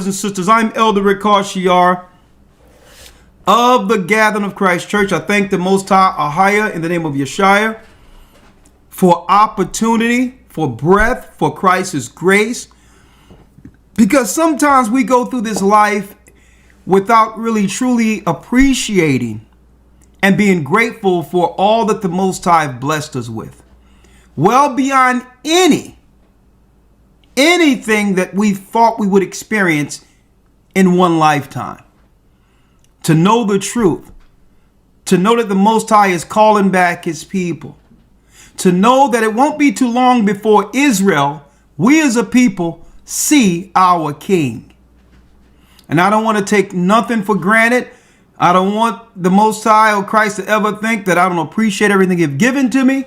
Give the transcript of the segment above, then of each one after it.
and sisters, I'm Elder Rick Shiar of the Gathering of Christ Church. I thank the Most High Ahaya in the name of Yeshua for opportunity, for breath, for Christ's grace. Because sometimes we go through this life without really truly appreciating and being grateful for all that the Most High blessed us with. Well beyond anything that we thought we would experience in one lifetime. To know the truth, to know that the Most High is calling back his people, to know that it won't be too long before Israel, we as a people, see our King. And I don't want to take nothing for granted. I don't want the Most High or Christ to ever think that I don't appreciate everything you've given to me.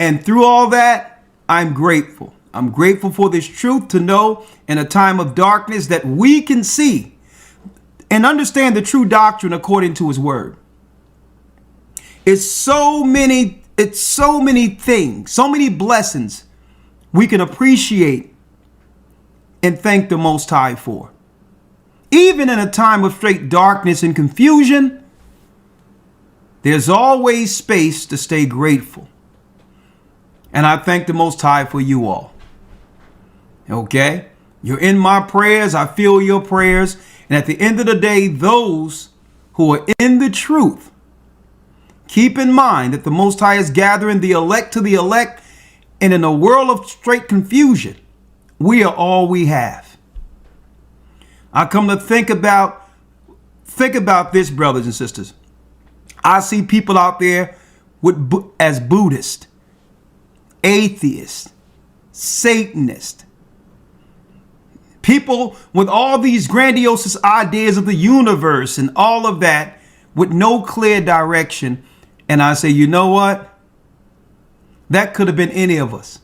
And through all that, I'm grateful. I'm grateful for this truth to know in a time of darkness that we can see and understand the true doctrine according to his word. It's so many things, so many blessings we can appreciate and thank the Most High for. Even in a time of straight darkness and confusion, there's always space to stay grateful. And I thank the Most High for you all. Okay? You're in my prayers. I feel your prayers. And at the end of the day, those who are in the truth, keep in mind that the Most High is gathering the elect to the elect. And in a world of straight confusion, we are all we have. I come to think about this, brothers and sisters. I see people out there as Buddhists, atheists, Satanists, people with all these grandiose ideas of the universe and all of that with no clear direction. And I say, you know what? That could have been any of us.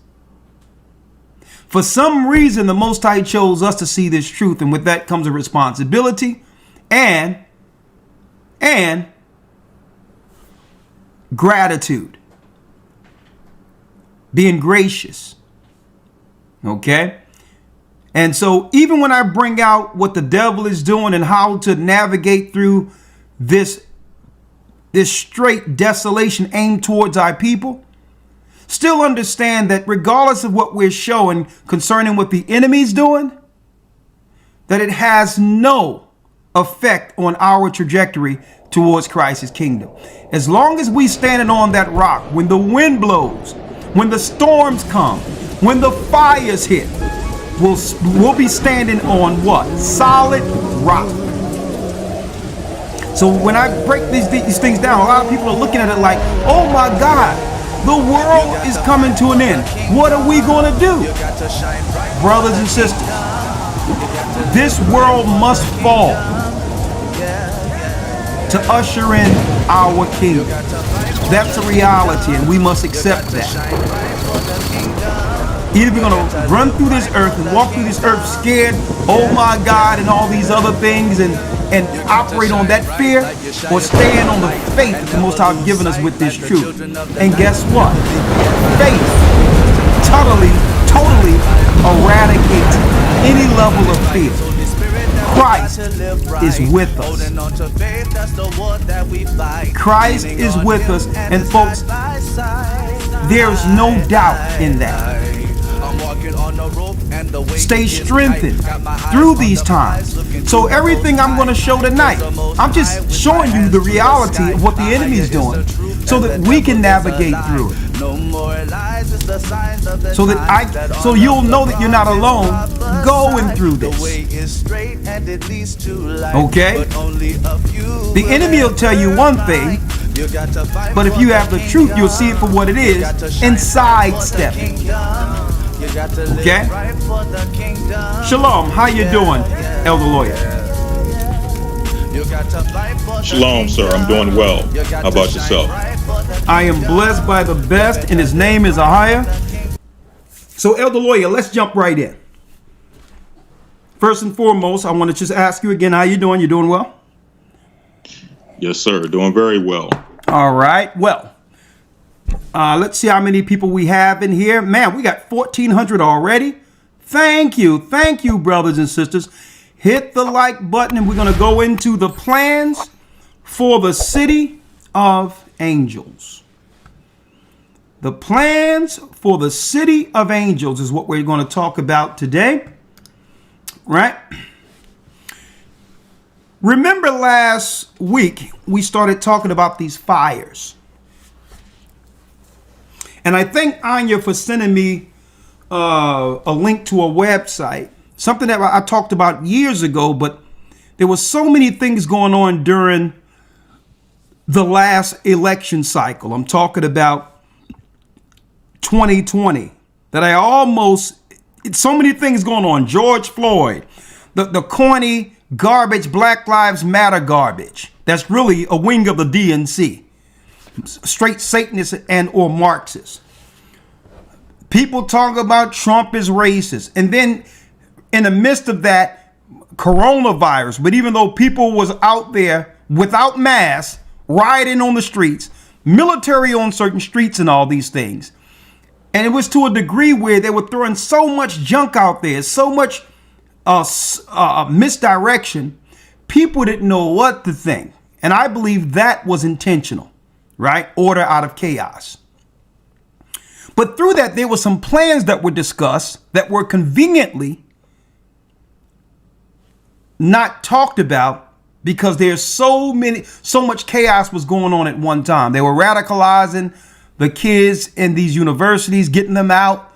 For some reason, the Most High chose us to see this truth. And with that comes a responsibility and gratitude. Being gracious. Okay? And so even when I bring out what the devil is doing and how to navigate through this straight desolation aimed towards our people, still understand that regardless of what we're showing concerning what the enemy's doing, that it has no effect on our trajectory towards Christ's kingdom. As long as we standing on that rock, when the wind blows, when the storms come, when the fires hit, we'll be standing on what? Solid rock. So when I break these things down, a lot of people are looking at it like, oh my God, the world is coming to an end. What are we going to do? Brothers and sisters, this world must fall to usher in our King. That's a reality, and we must accept that. Either we're going to run through this earth and walk through this earth scared, oh my God, and all these other things, and operate on that fear, or stand on the faith that the Most High has given us with this truth. And guess what? Faith totally eradicates any level of fear. Christ is with us. Christ is with us, and folks, there's no doubt in that. Stay strengthened through these times. So everything I'm going to show tonight, I'm just showing you the reality of what the enemy is doing so that we can navigate through it. So you'll know that you're not alone going through this. Okay? The enemy will tell you one thing, but if you have the truth, you'll see it for what it is and sidestep it. Okay? Shalom. How you doing, Elder Lawyer? Shalom, sir. I'm doing well. How about yourself? I am blessed by the best, and his name is Ahaya. So, Elder Lawyer, let's jump right in. First and foremost, I want to just ask you again, how you doing? You doing well? Yes, sir. Doing very well. All right. Well, let's see how many people we have in here. Man, we got 1,400 already. Thank you, brothers and sisters. hit the like button, and we're going to go into the plans for the city of angels. The plans for the city of angels is what we're going to talk about today, right? Remember last week we started talking about these fires. And I thank Anya for sending me a link to a website, something that I talked about years ago, but there were so many things going on during the last election cycle. I'm talking about 2020 that so many things going on. George Floyd, the corny garbage, Black Lives Matter garbage. That's really a wing of the DNC. Straight Satanists and or Marxists. People talk about Trump is racist. And then in the midst of that, coronavirus. But even though people was out there without masks, rioting on the streets, military on certain streets and all these things. And it was to a degree where they were throwing so much junk out there, so much misdirection, people didn't know what to think. And I believe that was intentional, right? Order out of chaos. But through that, there were some plans that were discussed that were conveniently not talked about because there's so much chaos was going on at one time. They were radicalizing the kids in these universities, getting them out,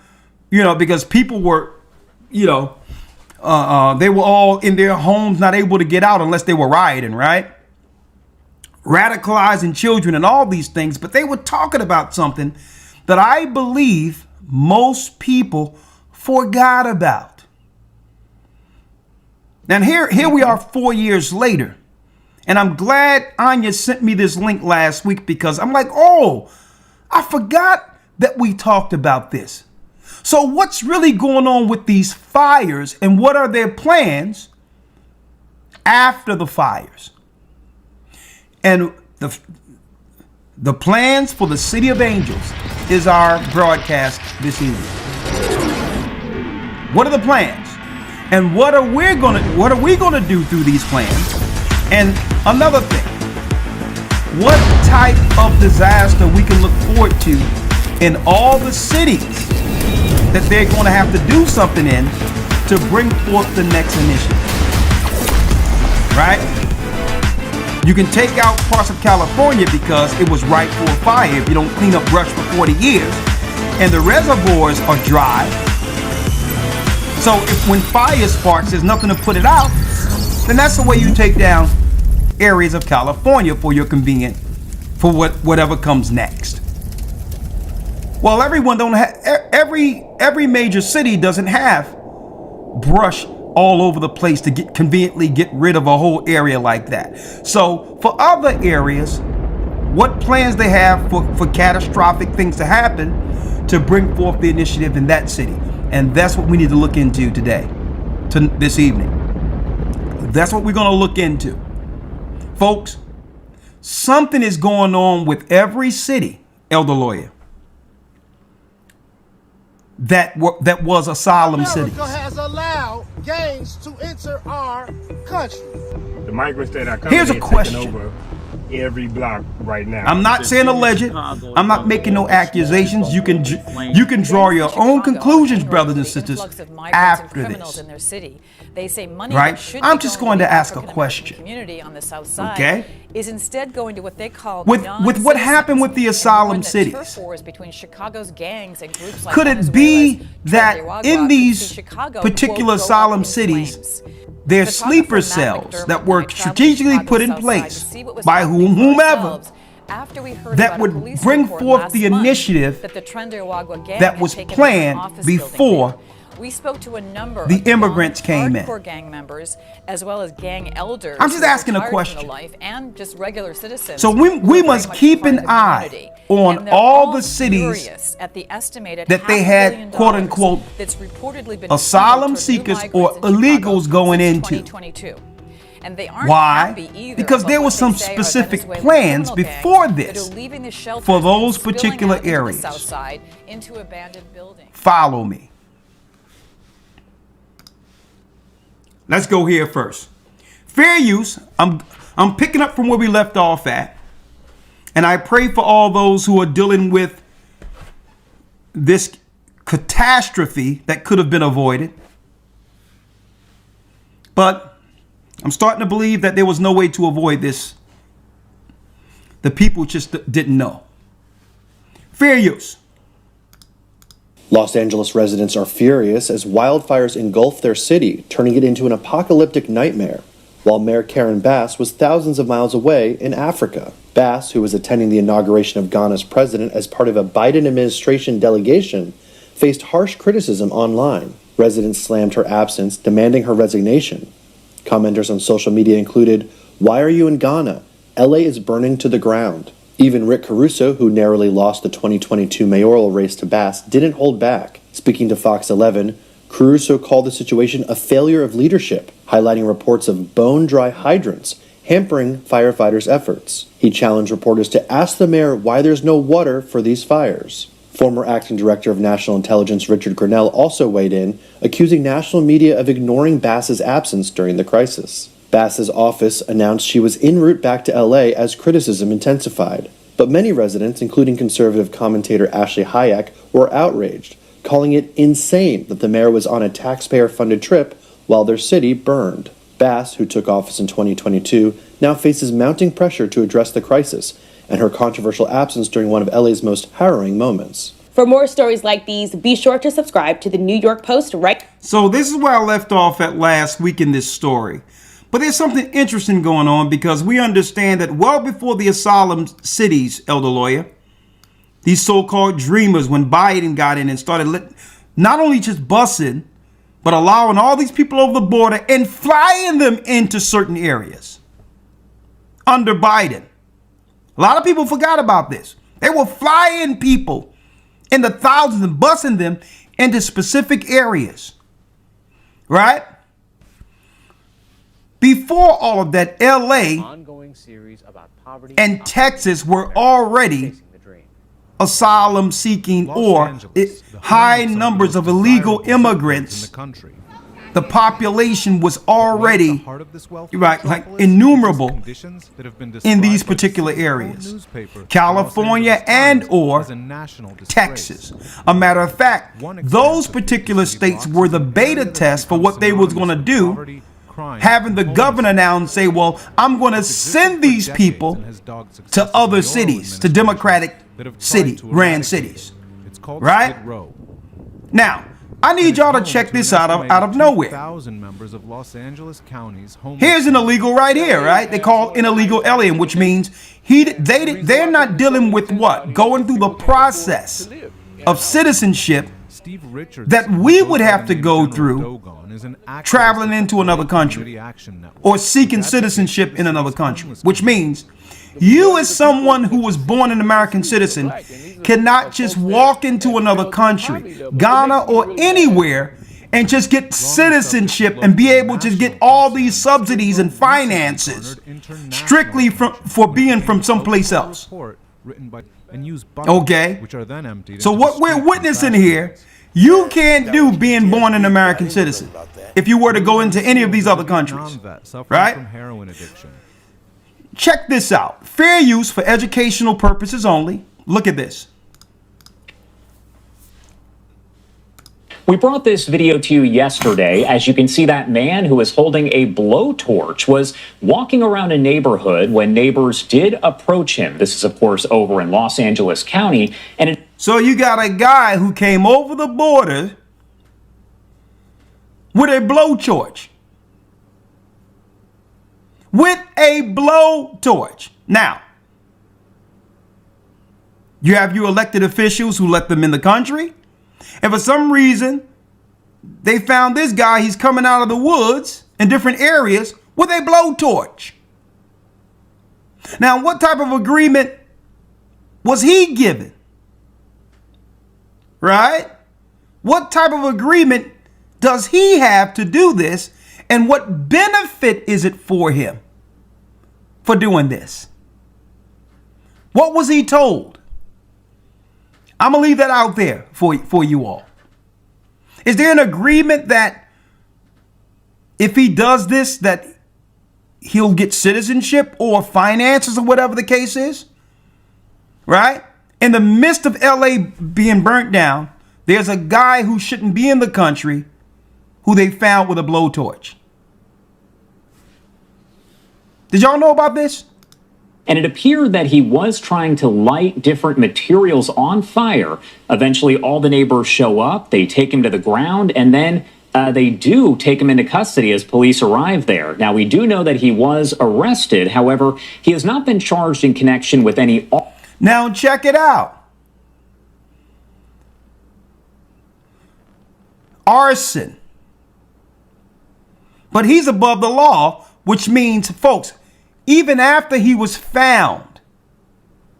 because people were, they were all in their homes, not able to get out unless they were rioting, right? Radicalizing children and all these things. But they were talking about something that I believe most people forgot about. Now here we are 4 years later. And I'm glad Anya sent me this link last week because I'm like, oh, I forgot that we talked about this. So what's really going on with these fires and what are their plans after the fires? And the plans for the City of Angels is our broadcast this evening. What are the plans? And what are we gonna do through these plans? And another thing, what type of disaster we can look forward to in all the cities that they're going to have to do something in to bring forth the next initiative, right? You can take out parts of California because it was ripe for a fire if you don't clean up brush for 40 years, and the reservoirs are dry. So when fire sparks, there's nothing to put it out, then that's the way you take down areas of California for your convenience for whatever comes next. Well, every major city doesn't have brush all over the place to conveniently get rid of a whole area like that. So for other areas, what plans they have for catastrophic things to happen to bring forth the initiative in that city. And that's what we need to look into today, this evening. That's what we're going to look into. Folks, something is going on with every city, Elder Lawyer, that was asylum cities. America has allowed gangs to enter our country. The migrants that are coming Here's a question. over every block right now. I'm not saying alleged. I'm not making no accusations. You can draw your own conclusions, brothers and sisters, after this. They say money right? should I'm be just going going to the ask a African-American question. Community on the south side Okay? Is instead going to what they call With what happened with the asylum cities. cities, Between Chicago's gangs and groups like could it be that in these particular asylum cities, there's sleeper cells that were strategically put in place by whomever that would bring forth the initiative that was planned before we spoke to a number the of immigrants came in. hardcore gang members, as well as gang elders. I'm just asking a retired from question. the life, and just regular citizens. So we must keep an eye on all the cities at the estimated that they had, quote unquote, that's reportedly been asylum seekers or illegals going into. And they aren't Why? happy either Because there were some specific plans before this for those particular areas. Into abandoned buildings. Follow me. Let's go here first. Fair use. I'm picking up from where we left off at. And I pray for all those who are dealing with this catastrophe that could have been avoided. But I'm starting to believe that there was no way to avoid this. The people just didn't know. Fair use. Los Angeles residents are furious as wildfires engulf their city, turning it into an apocalyptic nightmare, while Mayor Karen Bass was thousands of miles away in Africa. Bass, who was attending the inauguration of Ghana's president as part of a Biden administration delegation, faced harsh criticism online. Residents slammed her absence, demanding her resignation. Commenters on social media included, "Why are you in Ghana? LA is burning to the ground." Even Rick Caruso, who narrowly lost the 2022 mayoral race to Bass, didn't hold back. Speaking to Fox 11, Caruso called the situation a failure of leadership, highlighting reports of bone-dry hydrants hampering firefighters' efforts. He challenged reporters to ask the mayor why there's no water for these fires. Former acting director of national intelligence Richard Grinnell also weighed in, accusing national media of ignoring Bass's absence during the crisis. Bass's office announced she was en route back to LA as criticism intensified. But many residents, including conservative commentator Ashley Hayek, were outraged, calling it insane that the mayor was on a taxpayer-funded trip while their city burned. Bass, who took office in 2022, now faces mounting pressure to address the crisis and her controversial absence during one of LA's most harrowing moments. For more stories like these, be sure to subscribe to the New York Post right. So this is where I left off at last week in this story. But there's something interesting going on because we understand that well before the asylum cities, Elder Lawyer, these so-called dreamers, when Biden got in and started not only just busing, but allowing all these people over the border and flying them into certain areas under Biden. A lot of people forgot about this. They were flying people in the thousands and busing them into specific areas, right? Before all of that, LA and Texas were already asylum seeking or high numbers of illegal immigrants. The population was already like innumerable in these particular areas, California and or Texas. A matter of fact, those particular states were the beta test for what they was going to do, having the governor now and say, well, I'm going to send these people to other cities, to Democratic grand cities, right? Now, I need y'all to check this out of nowhere. Here's an illegal right here, right? They call an illegal alien, which means they're not dealing with what? Going through the process of citizenship that we would have to go through traveling into another country or seeking citizenship in another country, which means you as someone who was born an American citizen cannot just walk into another country, Ghana or anywhere, and just get citizenship and be able to get all these subsidies and finances strictly for being from someplace else. Okay? So what we're witnessing here, you can't do being born an American citizen if you were to go into any of these other countries, right? Check this out. Fair use for educational purposes only. Look at this. We brought this video to you yesterday. As you can see, that man who was holding a blowtorch was walking around a neighborhood when neighbors did approach him. This is, of course, over in Los Angeles County. So you got a guy who came over the border with a blowtorch. With a blowtorch. Now, you have your elected officials who let them in the country. And for some reason, they found this guy, he's coming out of the woods in different areas with a blowtorch. Now, what type of agreement was he given? Right? What type of agreement does he have to do this? And what benefit is it for him for doing this? What was he told? I'm going to leave that out there for you all. Is there an agreement that if he does this, that he'll get citizenship or finances or whatever the case is, right? In the midst of LA being burnt down, there's a guy who shouldn't be in the country who they found with a blowtorch. Did y'all know about this? And it appeared that he was trying to light different materials on fire. Eventually, all the neighbors show up, they take him to the ground, and then they do take him into custody as police arrive there. Now, we do know that he was arrested. However, he has not been charged in connection with any... Now, check it out. Arson. But he's above the law, which means, folks, even after he was found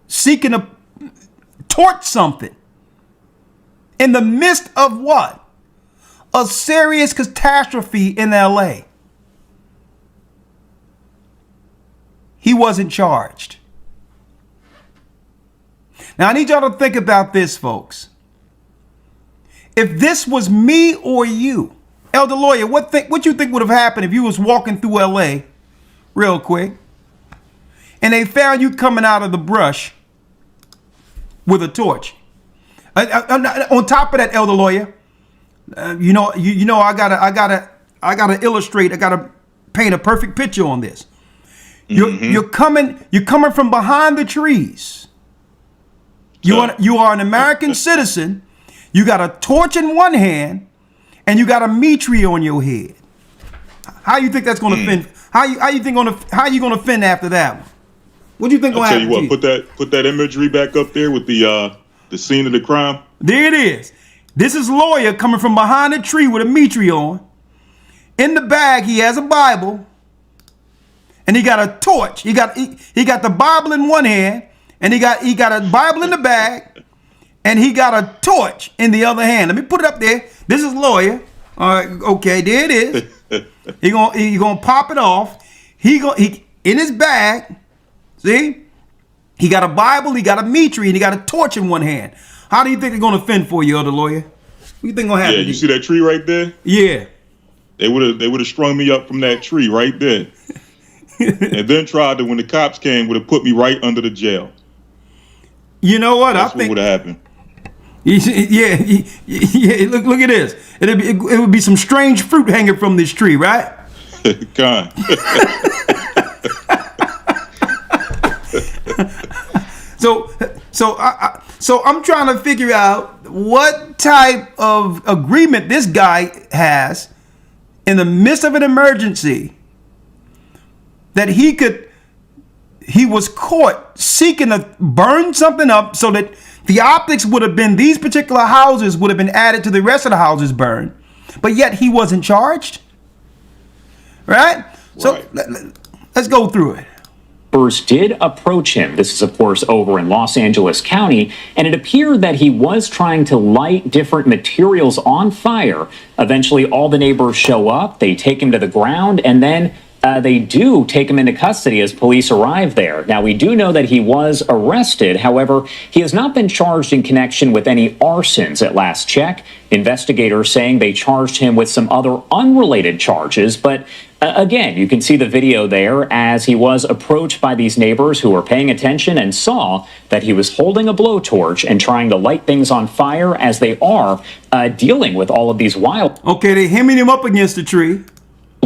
seeking to torch something in the midst of what? A serious catastrophe in LA, he wasn't charged. Now, I need y'all to think about this, folks. If this was me or you, Elder Lawyer, what you think would have happened if you was walking through LA real quick and they found you coming out of the brush with a torch? On top of that, Elder Lawyer, I gotta illustrate. I gotta paint a perfect picture on this. You're coming from behind the trees. You are an American citizen. You got a torch in one hand, and you got a meat tree on your head. How you think that's gonna fend? How you gonna fend after that one? What do you think gonna happen? Tell you what, put that imagery back up there with the scene of the crime. There it is. This is Lawyer coming from behind a tree with a meat tree on. In the bag, he has a Bible, and he got a torch. He got the Bible in one hand, and he got a Bible in the bag, and he got a torch in the other hand. Let me put it up there. This is Lawyer. All right, okay, there it is. He gonna pop it off. He in his bag. See, he got a Bible, he got a meat tree, and he got a torch in one hand. How do you think they're gonna fend for you, Elder Lawyer? What do you think gonna happen? Yeah, you see that tree right there? Yeah. They would have strung me up from that tree right there, and then tried to, when the cops came, would have put me right under the jail. You know what? That's I think what would have happened. Yeah. Look at this. It would be some strange fruit hanging from this tree, right? Con. So I'm trying to figure out what type of agreement this guy has in the midst of an emergency that he was caught seeking to burn something up so that the optics would have been these particular houses would have been added to the rest of the houses burned, but yet he wasn't charged. Right? So let's go through it. Did approach him. This is, of course, over in Los Angeles County, and it appeared that he was trying to light different materials on fire. Eventually, all the neighbors show up, they take him to the ground, and then they do take him into custody as police arrive there. Now, we do know that he was arrested. However, he has not been charged in connection with any arsons at last check. Investigators saying they charged him with some other unrelated charges, but again, you can see the video there as he was approached by these neighbors who were paying attention and saw that he was holding a blowtorch and trying to light things on fire as they are dealing with all of these wild... Okay, they're hemming him up against the tree.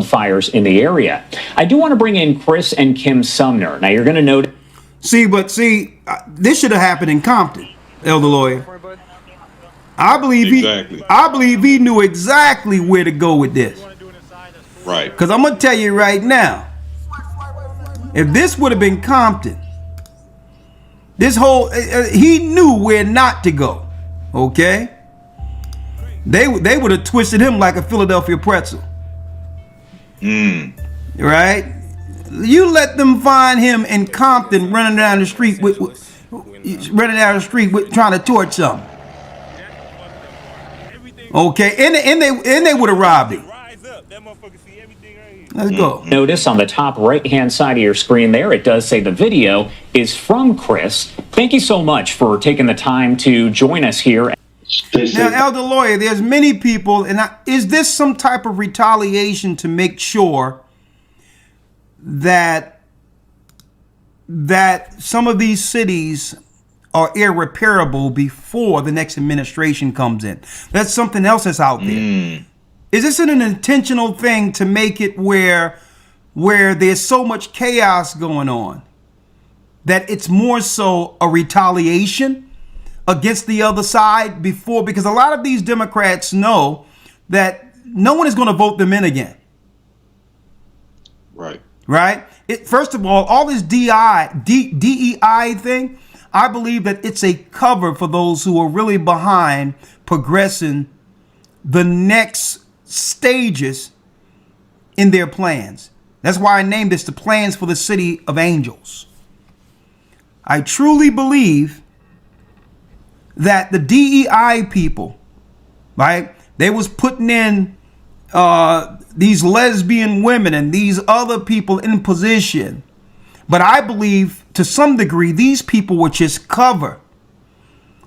...fires in the area. I do want to bring in Chris and Kim Sumner. Now, you're going to note... See, this should have happened in Compton, Elder Lawyer. I believe he knew exactly where to go with this. Right. Because I'm going to tell you right now, if this would have been Compton, he knew where not to go. Okay? They would have twisted him like a Philadelphia pretzel. Right? You let them find him in Compton running down the street trying to torch something. Okay, and they would have robbed him. Let's go. Notice on the top right-hand side of your screen there, it does say the video is from Chris. Thank you so much for taking the time to join us here. Now, Elder Lawyer, there's many people, and is this some type of retaliation to make sure that some of these cities are irreparable before the next administration comes in? That's something else that's out there. Is this an intentional thing to make it where there's so much chaos going on that it's more so a retaliation against the other side before? Because a lot of these Democrats know that no one is going to vote them in again. Right? First of all this DEI thing, I believe that it's a cover for those who are really behind progressing the next stages in their plans. That's why I named this the Plans for the City of Angels. I truly believe that the DEI people, right, they was putting in these lesbian women and these other people in position. But I believe to some degree these people were just cover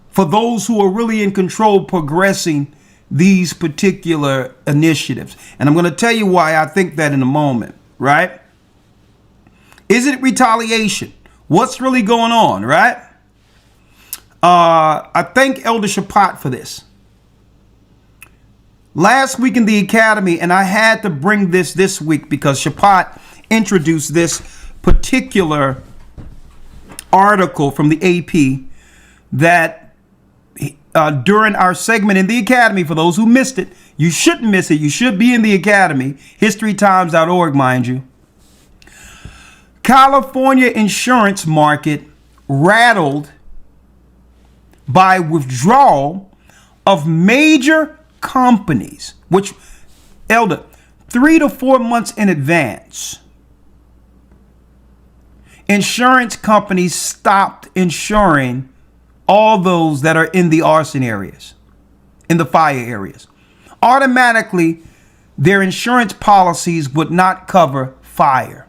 for those who are really in control progressing these particular initiatives. And I'm going to tell you why I think that in a moment, right? Is it retaliation? What's really going on, right? I thank Elder Shapat for this. Last week in the Academy, and I had to bring this week because Shapat introduced this particular article from the AP that during our segment in the Academy, for those who missed it, you shouldn't miss it. You should be in the Academy, historytimes.org, mind you. California insurance market rattled by withdrawal of major companies, which, Elder, 3 to 4 months in advance, insurance companies stopped insuring all those that are in the arson areas, in the fire areas. Automatically, their insurance policies would not cover fire.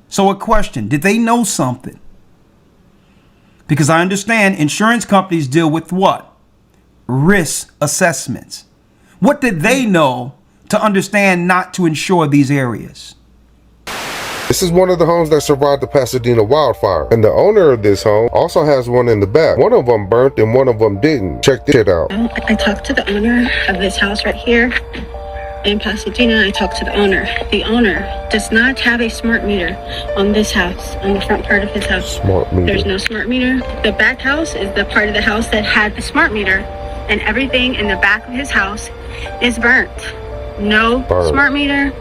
So a question, did they know something? Because I understand insurance companies deal with what? Risk assessments. What did they know to understand not to insure these areas? This is one of the homes that survived the Pasadena wildfire, and the owner of this home also has one in the back. One of them burnt and one of them didn't. Check this shit out. I talked to the owner of this house right here in Pasadena. I talked to the owner. The owner does not have a smart meter on this house, on the front part of his house. Smart meter. There's no smart meter. The back house is the part of the house that had the smart meter, and everything in the back of his house is burnt. No smart meter.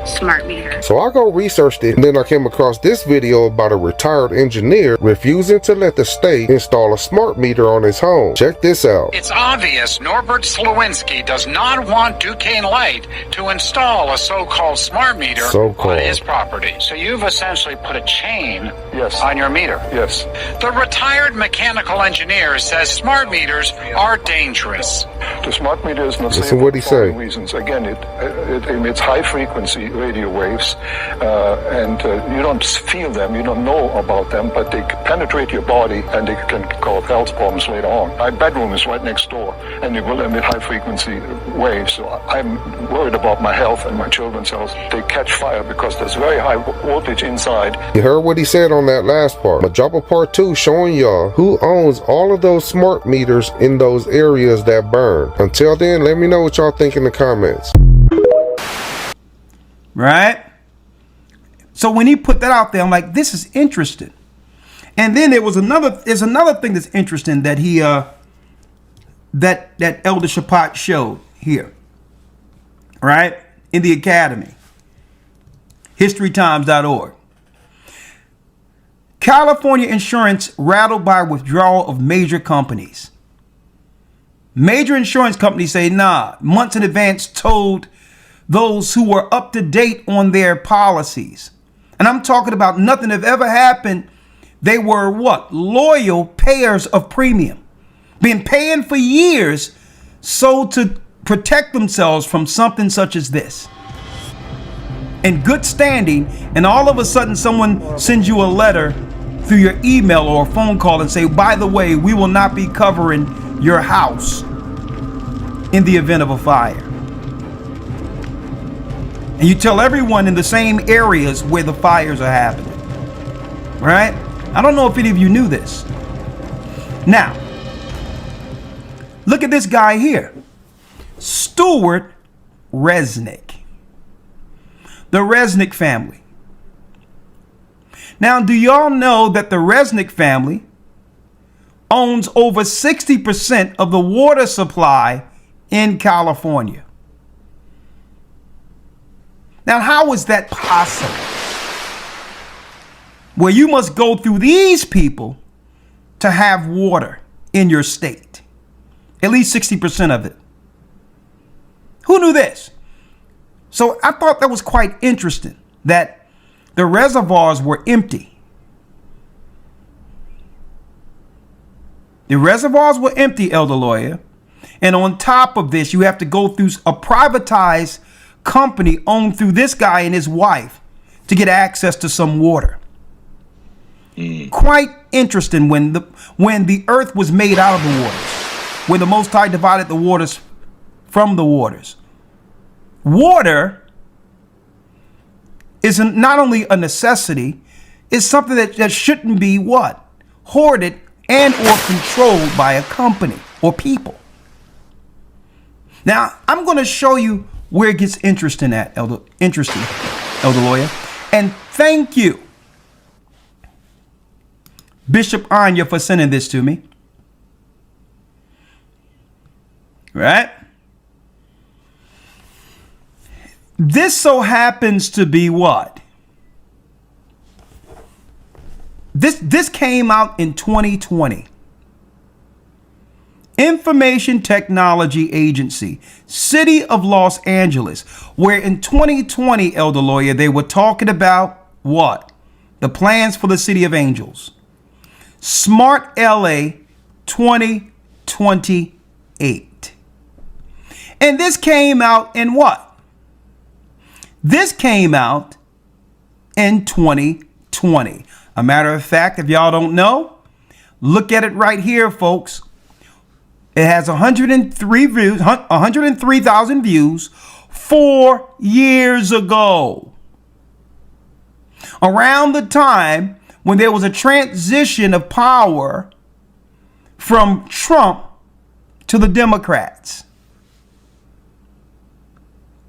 Smart meter. So I go researched it, and then I came across this video about a retired engineer refusing to let the state install a smart meter on his home. Check this out. It's obvious Norbert Slawinski does not want Duquesne Light to install a so-called smart meter on his property. So you've essentially put a chain on your meter. Yes. The retired mechanical engineer says smart meters are dangerous. The smart meter is not safe. Listen what he say. Reasons. Again, it emits high frequency radio waves, and you don't feel them, you don't know about them, but they penetrate your body and they can cause health problems later on. My bedroom is right next door, and it will emit high frequency waves, so I'm worried about my health and my children's health. They catch fire because there's very high voltage inside. You heard what he said on that last part. I'm gonna drop a part 2 showing y'all who owns all of those smart meters in those areas that burn. Until then, let me know what y'all think in the comments. Right? So when he put that out there, I'm like, this is interesting. And then there's another thing that's interesting that he that Elder Shapat showed here. Right? In the Academy. historytimes.org. California insurance rattled by withdrawal of major companies. Major insurance companies say, nah, months in advance told those who were up to date on their policies. And I'm talking about nothing that ever happened. They were what? Loyal payers of premium. Been paying for years so to protect themselves from something such as this. In good standing, and all of a sudden someone sends you a letter through your email or a phone call and say, by the way, we will not be covering your house in the event of a fire. And you tell everyone in the same areas where the fires are happening. Right? I don't know if any of you knew this. Now, look at this guy here. Stuart Resnick. The Resnick family. Now, do y'all know that the Resnick family owns over 60% of the water supply in California? Now, how is that possible? Well, you must go through these people to have water in your state. At least 60% of it. Who knew this? So I thought that was quite interesting that the reservoirs were empty. The reservoirs were empty, Elder Lawyer. And on top of this, you have to go through a privatized company owned through this guy and his wife to get access to some water. Quite interesting when the earth was made out of the waters, when the Most High divided the waters from the waters. Water is not only a necessity, it's something that shouldn't be what? Hoarded and or controlled by a company or people. Now, I'm going to show you where it gets interesting, Elder Lawyer. And thank you, Bishop Anya, for sending this to me. Right? This so happens to be what? This came out in 2020. Information Technology Agency, City of Los Angeles, where in 2020, Elder Lawyer, they were talking about what? The plans for the City of Angels. Smart LA 2028. And this came out in what? This came out in 2020. A matter of fact, if y'all don't know, look at it right here, folks. It has 103,000 views 4 years ago. Around the time when there was a transition of power from Trump to the Democrats.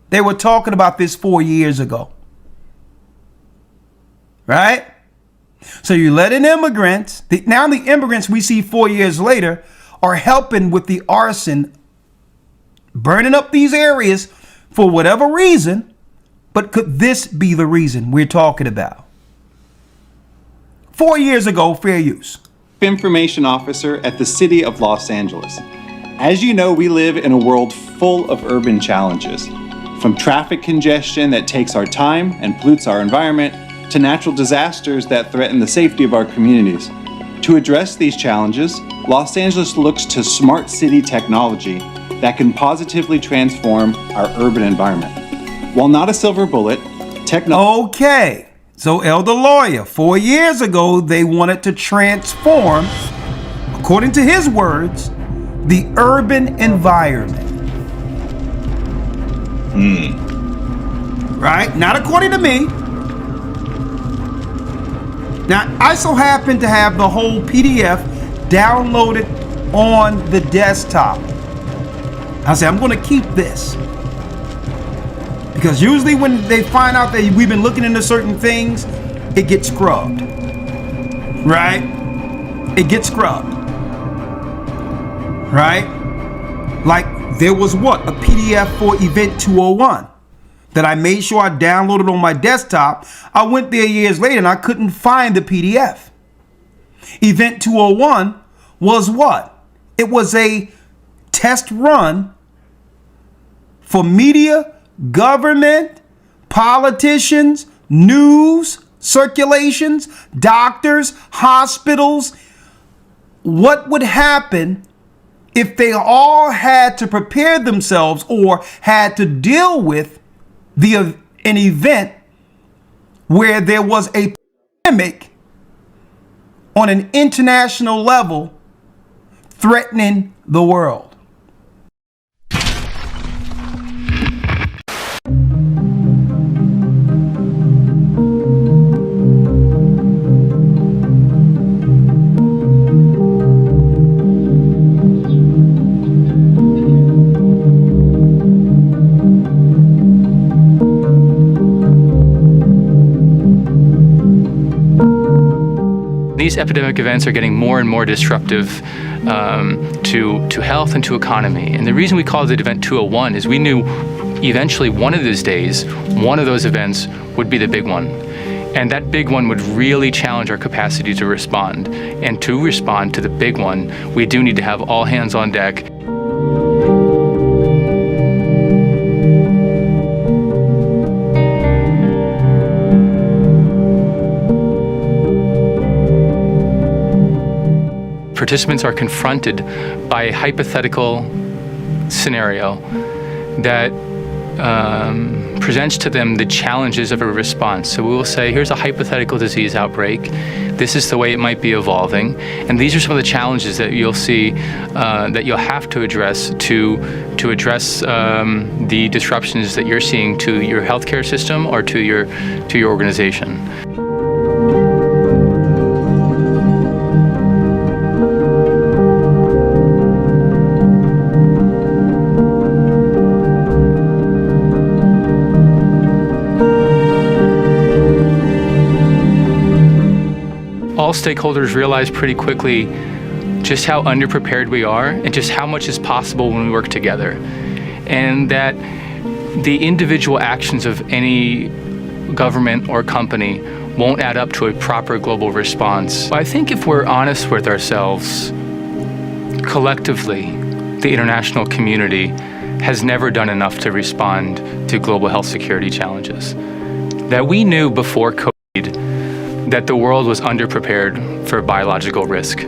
They were talking about this 4 years ago. Right? So you let in immigrants. Now the immigrants we see 4 years later are helping with the arson, burning up these areas for whatever reason. But could this be the reason we're talking about? 4 years ago, fair use. Information officer at the City of Los Angeles. As you know, we live in a world full of urban challenges. From traffic congestion that takes our time and pollutes our environment, to natural disasters that threaten the safety of our communities. To address these challenges, Los Angeles looks to smart city technology that can positively transform our urban environment. While not a silver bullet, Okay, so Elder Lawyer, 4 years ago, they wanted to transform, according to his words, the urban environment. Right? Not according to me. Now, I so happen to have the whole PDF downloaded on the desktop. I said, I'm going to keep this. Because usually when they find out that we've been looking into certain things, it gets scrubbed. Right? It gets scrubbed. Right? Like there was what? A PDF for Event 201 that I made sure I downloaded on my desktop. I went there years later and I couldn't find the PDF. Event 201 was what? It was a test run for media, government, politicians, news, circulations, doctors, hospitals. What would happen if they all had to prepare themselves or had to deal with an event where there was a pandemic on an international level threatening the world? These epidemic events are getting more and more disruptive to health and to economy. And the reason we called it Event 201 is we knew eventually one of those days, one of those events would be the big one. And that big one would really challenge our capacity to respond. And to respond to the big one, we do need to have all hands on deck. Participants are confronted by a hypothetical scenario that presents to them the challenges of a response. So we will say, here's a hypothetical disease outbreak. This is the way it might be evolving. And these are some of the challenges that you'll see that you'll have to address to address the disruptions that you're seeing to your healthcare system or to your organization. All stakeholders realize pretty quickly just how underprepared we are and just how much is possible when we work together. And that the individual actions of any government or company won't add up to a proper global response. I think if we're honest with ourselves, collectively, the international community has never done enough to respond to global health security challenges. That we knew before COVID that the world was underprepared for biological risk.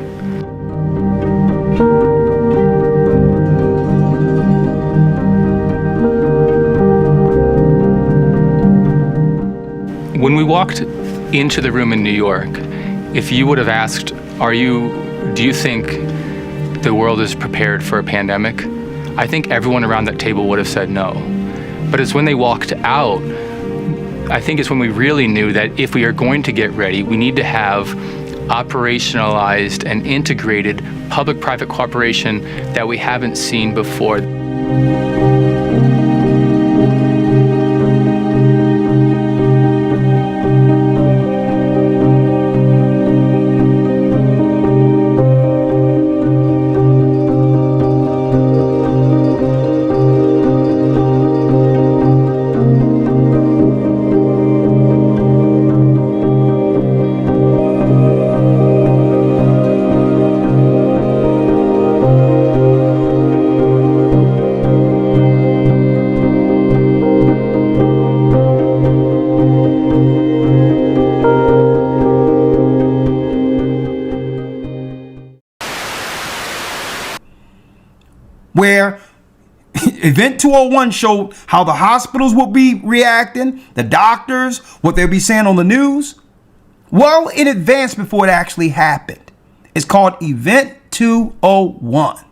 When we walked into the room in New York, if you would have asked, do you think the world is prepared for a pandemic? I think everyone around that table would have said no. But it's when they walked out, I think it's when we really knew that if we are going to get ready, we need to have operationalized and integrated public-private cooperation that we haven't seen before. Where Event 201 showed how the hospitals will be reacting, the doctors, what they'll be saying on the news, well in advance before it actually happened. It's called Event 201.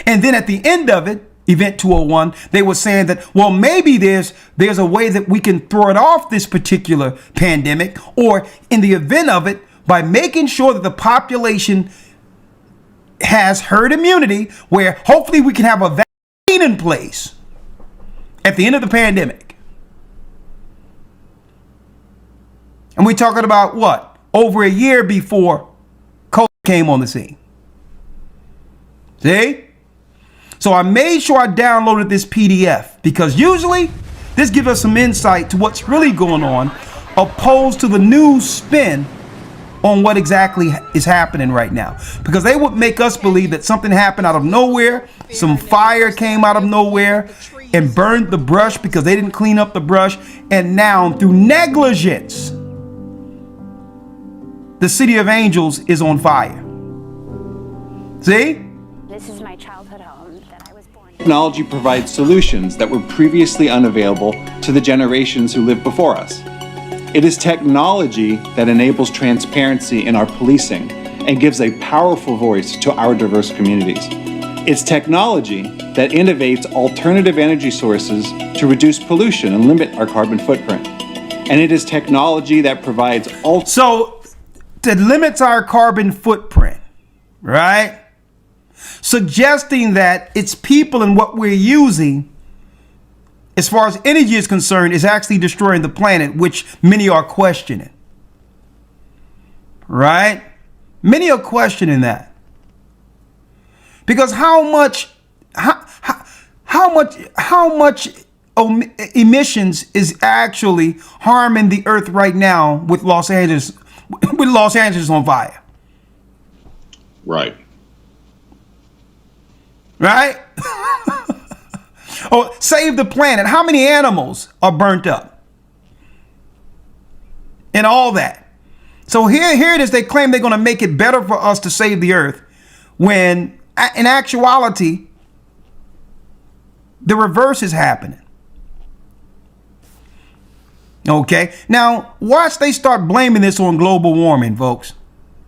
And then at the end of it, Event 201, they were saying that, well, maybe there's a way that we can throw it off this particular pandemic, or in the event of it, by making sure that the population has herd immunity, where hopefully we can have a vaccine in place at the end of the pandemic. And we're talking about what? Over a year before COVID came on the scene. See? So I made sure I downloaded this PDF because usually this gives us some insight to what's really going on, opposed to the news spin on what exactly is happening right now. Because they would make us believe that something happened out of nowhere, some fire came out of nowhere and burned the brush because they didn't clean up the brush, and now through negligence, the City of Angels is on fire. See? This is my childhood home that I was born in. Technology provides solutions that were previously unavailable to the generations who lived before us. It is technology that enables transparency in our policing and gives a powerful voice to our diverse communities. It's technology that innovates alternative energy sources to reduce pollution and limit our carbon footprint. And it is technology that provides So that limits our carbon footprint, right? Suggesting that it's people and what we're using, as far as energy is concerned, is actually destroying the planet, which many are questioning. right? Many are questioning that. Because how much emissions is actually harming the earth right now with Los Angeles on fire? Right. Right? Oh, save the planet. How many animals are burnt up? And all that. So here it is. They claim they're going to make it better for us to save the earth, when in actuality, the reverse is happening. Okay. Now, watch they start blaming this on global warming, folks.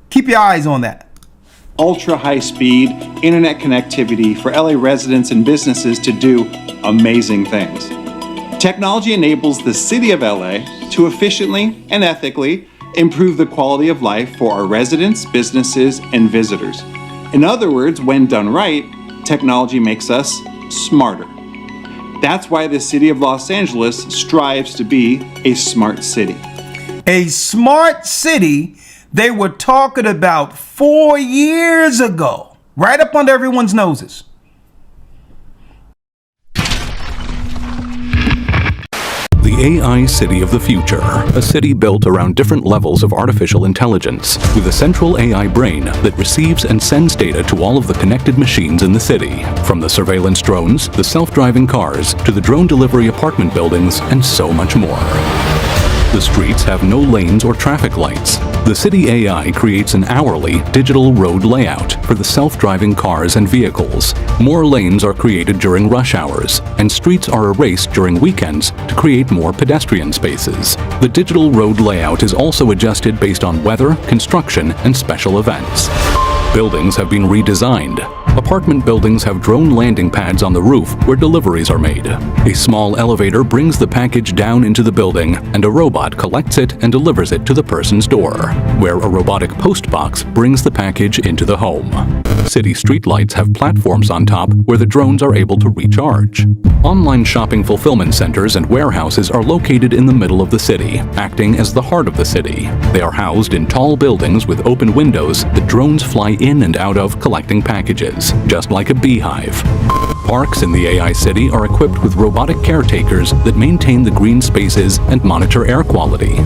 Keep your eyes on that. Ultra high speed internet connectivity for LA residents and businesses to do amazing things. Technology enables the city of LA to efficiently and ethically improve the quality of life for our residents, businesses, and visitors. In other words, when done right, technology makes us smarter. That's why the city of Los Angeles strives to be a smart city. A smart city they were talking about 4 years ago, right up under everyone's noses. The AI city of the future, a city built around different levels of artificial intelligence, with a central AI brain that receives and sends data to all of the connected machines in the city, from the surveillance drones, the self-driving cars, to the drone delivery apartment buildings, and so much more. The streets have no lanes or traffic lights. The city AI creates an hourly digital road layout for the self-driving cars and vehicles. More lanes are created during rush hours, and streets are erased during weekends to create more pedestrian spaces. The digital road layout is also adjusted based on weather, construction, and special events. Buildings have been redesigned. Apartment buildings have drone landing pads on the roof where deliveries are made. A small elevator brings the package down into the building, and a robot collects it and delivers it to the person's door, where a robotic post box brings the package into the home. City streetlights have platforms on top where the drones are able to recharge. Online shopping fulfillment centers and warehouses are located in the middle of the city, acting as the heart of the city. They are housed in tall buildings with open windows that drones fly in and out of, collecting packages, just like a beehive. Parks in the AI city are equipped with robotic caretakers that maintain the green spaces and monitor air quality.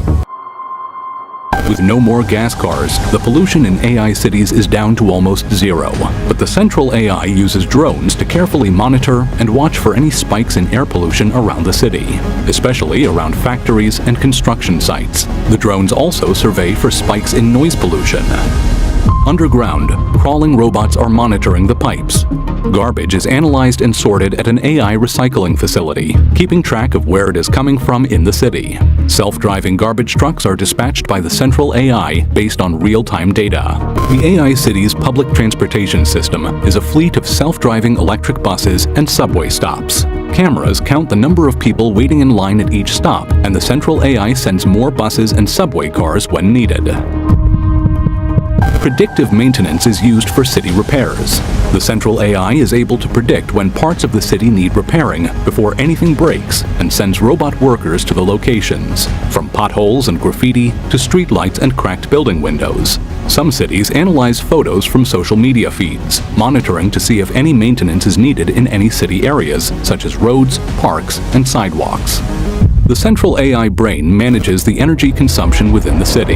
With no more gas cars, the pollution in AI cities is down to almost zero. But the central AI uses drones to carefully monitor and watch for any spikes in air pollution around the city, especially around factories and construction sites. The drones also survey for spikes in noise pollution. Underground, crawling robots are monitoring the pipes. Garbage is analyzed and sorted at an AI recycling facility, keeping track of where it is coming from in the city. Self-driving garbage trucks are dispatched by the central AI based on real-time data. The AI city's public transportation system is a fleet of self-driving electric buses and subway stops. Cameras count the number of people waiting in line at each stop, and the central AI sends more buses and subway cars when needed. Predictive maintenance is used for city repairs. The central AI is able to predict when parts of the city need repairing before anything breaks, and sends robot workers to the locations, from potholes and graffiti to streetlights and cracked building windows. Some cities analyze photos from social media feeds, monitoring to see if any maintenance is needed in any city areas, such as roads, parks, and sidewalks. The central AI brain manages the energy consumption within the city.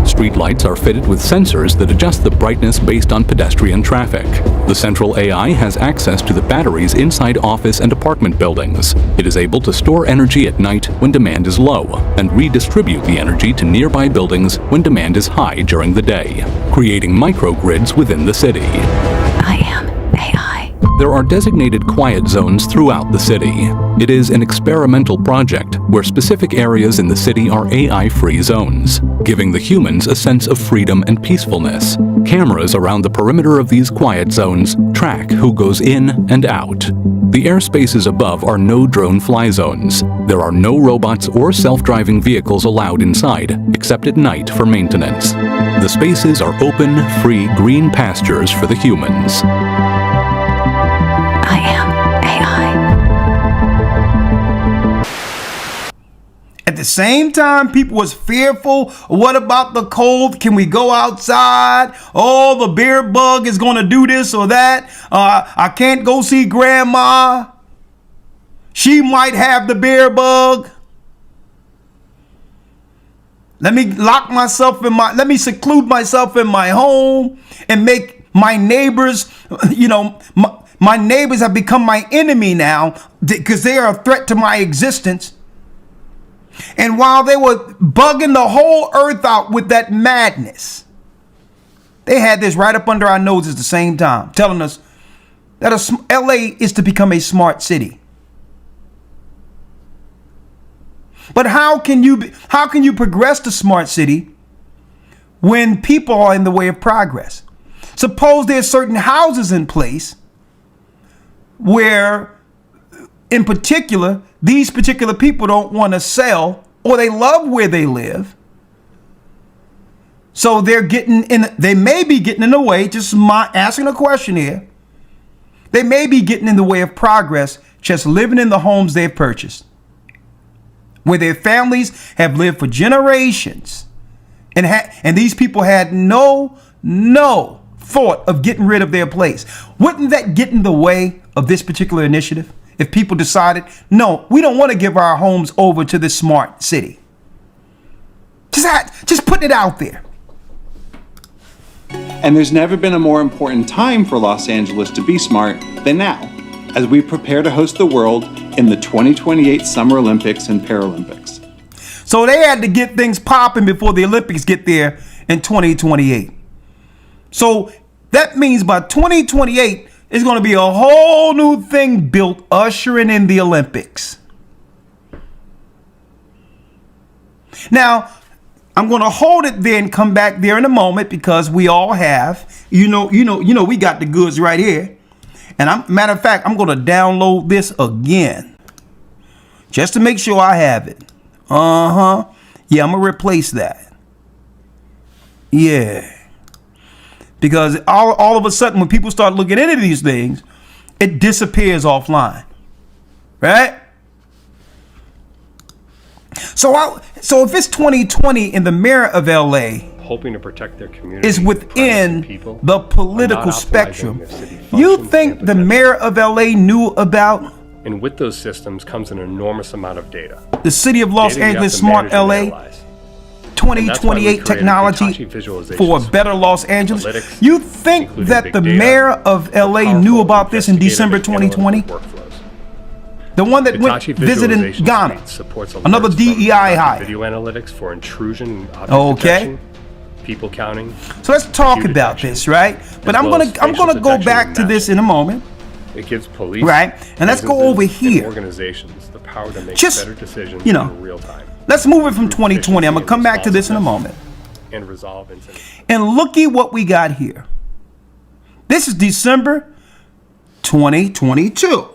Streetlights are fitted with sensors that adjust the brightness based on pedestrian traffic. The central AI has access to the batteries inside office and apartment buildings. It is able to store energy at night when demand is low, and redistribute the energy to nearby buildings when demand is high during the day, creating microgrids within the city. I am AI. There are designated quiet zones throughout the city. It is an experimental project where specific areas in the city are AI-free zones, giving the humans a sense of freedom and peacefulness. Cameras around the perimeter of these quiet zones track who goes in and out. The airspaces above are no drone fly zones. There are no robots or self-driving vehicles allowed inside, except at night for maintenance. The spaces are open, free, green pastures for the humans. I am AI. At the same time, people was fearful. What about the cold? Can we go outside? Oh, the bear bug is going to do this or that. I can't go see grandma. She might have the bear bug. Let me let me seclude myself in my home and make my neighbors, my neighbors have become my enemy now because they are a threat to my existence. And while they were bugging the whole earth out with that madness, they had this right up under our noses at the same time, telling us that LA is to become a smart city. But how can you progress to smart city when people are in the way of progress? Suppose there's certain houses in place where, in particular, these particular people don't want to sell, or they love where they live. So they may be getting in the way, just asking a question here. They may be getting in the way of progress, just living in the homes they've purchased, where their families have lived for generations. And these people had no thought of getting rid of their place. Wouldn't that get in the way of this particular initiative if people decided, no, we don't want to give our homes over to this smart city? Just put it out there. And there's never been a more important time for Los Angeles to be smart than now, as we prepare to host the world in the 2028 Summer Olympics and Paralympics. So they had to get things popping before the Olympics get there in 2028. So that means by 2028, it's going to be a whole new thing built ushering in the Olympics. Now, I'm going to hold it there and come back there in a moment because we all have, we got the goods right here. And matter of fact, I'm going to download this again just to make sure I have it. Yeah, I'm going to replace that. Yeah. Because all of a sudden, when people start looking into these things, it disappears offline. Right? So if it's 2020 and the mayor of LA hoping to protect their community is within the political spectrum, you think the mayor of LA knew about? And with those systems comes an enormous amount of data. The city of Los Angeles Smart LA 2028 technology for a better Los Angeles. You think that the mayor of LA knew about this in December 2020? The one that went visiting Ghana, another DEI hire. Video analytics for intrusion, object detection, people counting. So let's talk about this, right? But I'm gonna go back to this in a moment. It gives police, right? And let's go over here. Organizations the power to make better decisions in real time. Let's move it from 2020. I'm gonna come back to this in a moment. And resolve incidents. And looky what we got here. This is December 2022.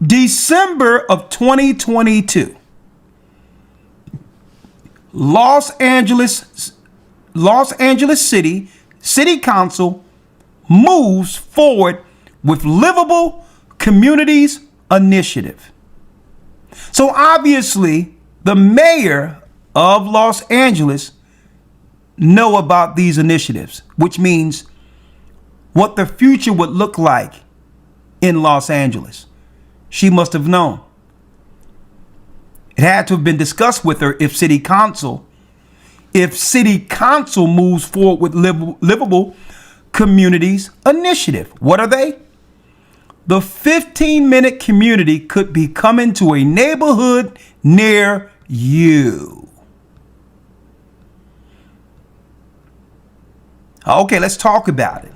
December of 2022. Los Angeles City Council moves forward with Livable Communities Initiative. So obviously, the mayor of Los Angeles know about these initiatives, which means what the future would look like in Los Angeles. She must have known. It had to have been discussed with her if City Council moves forward with Livable Communities Initiative. What are they? The 15-minute community could be coming to a neighborhood near you. Okay, let's talk about it.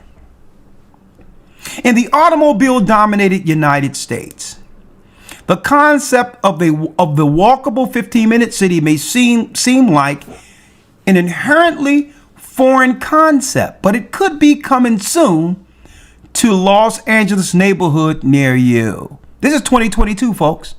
In the automobile-dominated United States, the concept of the walkable 15-minute city may seem like an inherently foreign concept, but it could be coming soon to Los Angeles neighborhood near you. This is 2022, folks.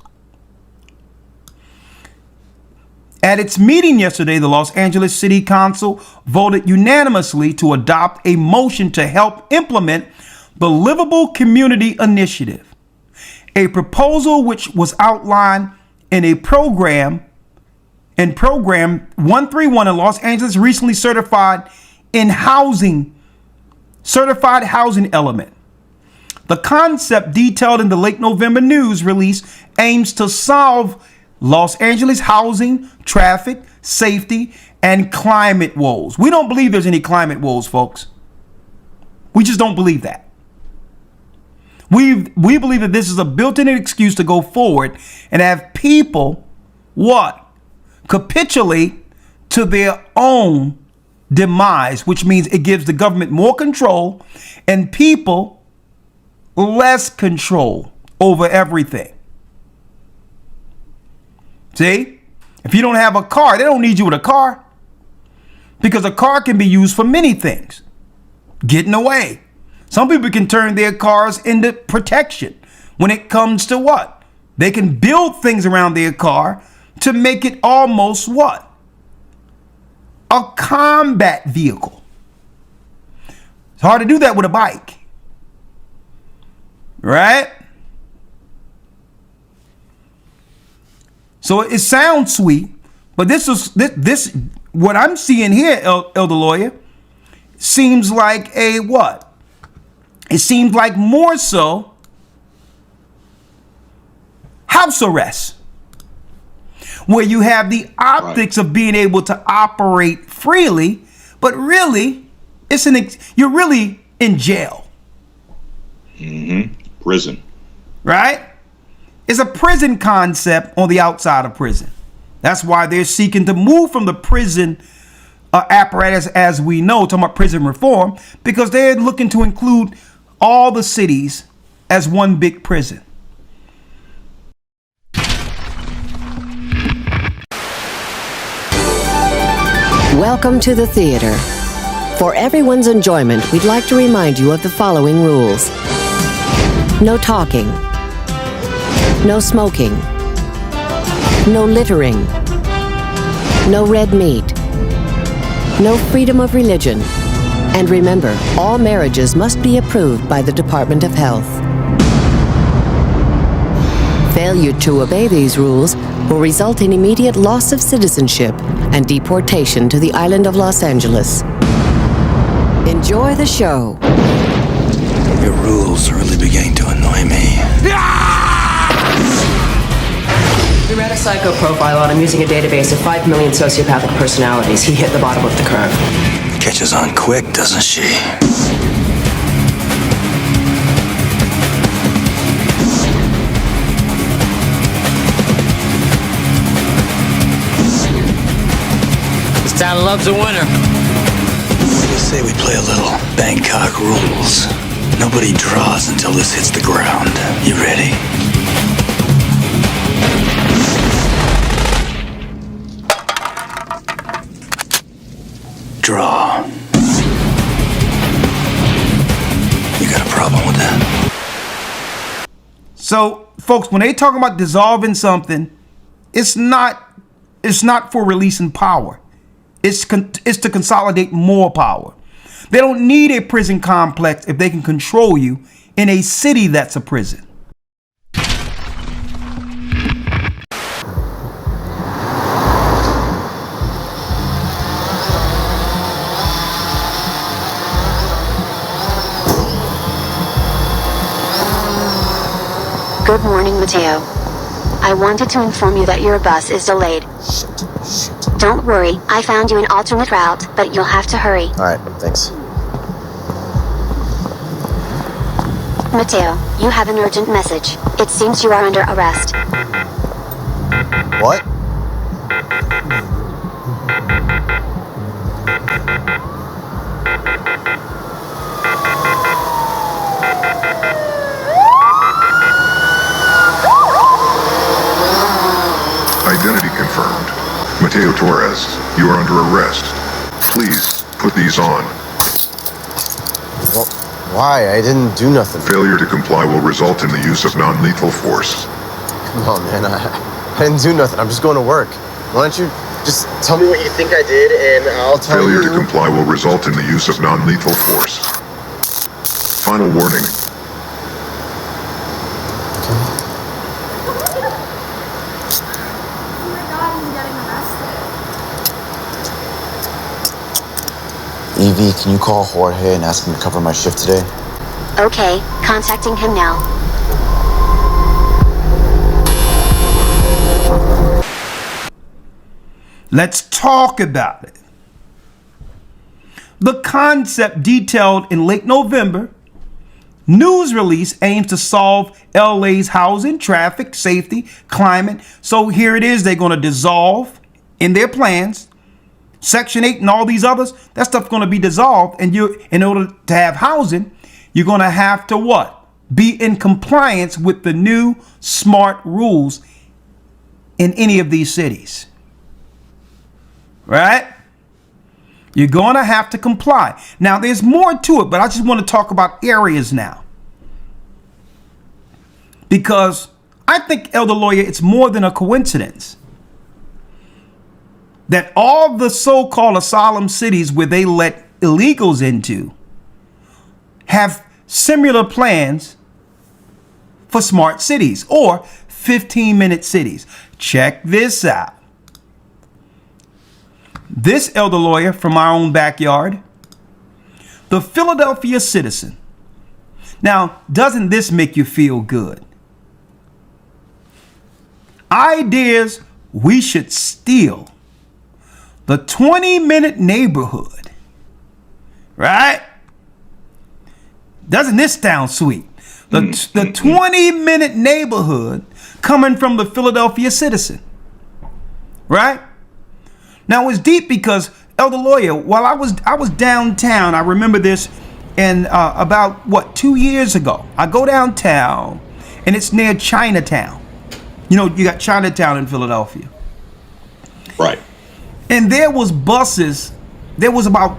At its meeting yesterday, the Los Angeles City Council voted unanimously to adopt a motion to help implement the Livable Community Initiative, a proposal which was outlined in a program 131 in Los Angeles, recently certified housing element. The concept detailed in the late November news release aims to solve Los Angeles housing, traffic, safety, and climate woes. We don't believe there's any climate woes, folks. We just don't believe that. We believe that this is a built-in excuse to go forward and have people, capitulate to their own demise, which means it gives the government more control and people less control over everything. See? If you don't have a car, they don't need you with a car, because a car can be used for many things. Getting away. Some people can turn their cars into protection when it comes to what? They can build things around their car to make it almost what? A combat vehicle. It's hard to do that with a bike. Right? So it sounds sweet, but this what I'm seeing here, Elder Lawyer, seems like a what? It seems like more so house arrest, where you have the optics of being able to operate freely, but really you're really in jail. Prison. Right? It's a prison concept on the outside of prison. That's why they're seeking to move from the prison apparatus, as we know, talking about prison reform, because they're looking to include all the cities as one big prison. Welcome to the theater. For everyone's enjoyment, we'd like to remind you of the following rules. No talking. No smoking. No littering. No red meat. No freedom of religion. And remember, all marriages must be approved by the Department of Health. Failure to obey these rules will result in immediate loss of citizenship and deportation to the island of Los Angeles. Enjoy the show. Your rules are really beginning to annoy me. We ran a psycho profile on him using a database of 5 million sociopathic personalities. He hit the bottom of the curve. Catches on quick, doesn't she? This town loves a winner. Let's say we play a little Bangkok rules. Nobody draws until this hits the ground. You ready? Draw. You got a problem with that? So, folks, when they talk about dissolving something, it's not for releasing power. It's to consolidate more power. They don't need a prison complex if they can control you in a city that's a prison. Good morning, Mateo. I wanted to inform you that your bus is delayed. Don't worry, I found you an alternate route, but you'll have to hurry. Alright, thanks. Mateo, you have an urgent message. It seems you are under arrest. What? Identity confirmed. Mateo Torres, you are under arrest. Please, put these on. Well, why? I didn't do nothing. Failure to comply will result in the use of non-lethal force. Come on, man. I didn't do nothing. I'm just going to work. Why don't you just tell me what you think I did, and I'll tell you... Failure to comply will result in the use of non-lethal force. Final warning. Okay. Evie, can you call Jorge and ask him to cover my shift today? Okay, contacting him now. Let's talk about it. The concept detailed in late November news release aims to solve LA's housing, traffic, safety, climate. So here it is. They're going to dissolve in their plans. Section 8 and all these others, that stuff's going to be dissolved. And in order to have housing, you're going to have to what? Be in compliance with the new smart rules in any of these cities. Right? You're going to have to comply. Now, there's more to it, but I just want to talk about areas now. Because I think, Elder Lawyer, it's more than a coincidence that all the so-called asylum cities where they let illegals into have similar plans for smart cities or 15-minute cities. Check this out. This, Elder Lawyer, from our own backyard, the Philadelphia Citizen. Now, doesn't this make you feel good? Ideas we should steal. The 20-minute neighborhood. Right? Doesn't this sound sweet? The 20-minute neighborhood coming from the Philadelphia Citizen. Right? Now it's deep because, Elder Lawyer, while I was downtown, I remember this, and about 2 years ago, I go downtown and it's near Chinatown. You know, you got Chinatown in Philadelphia. Right. And there was buses, there was about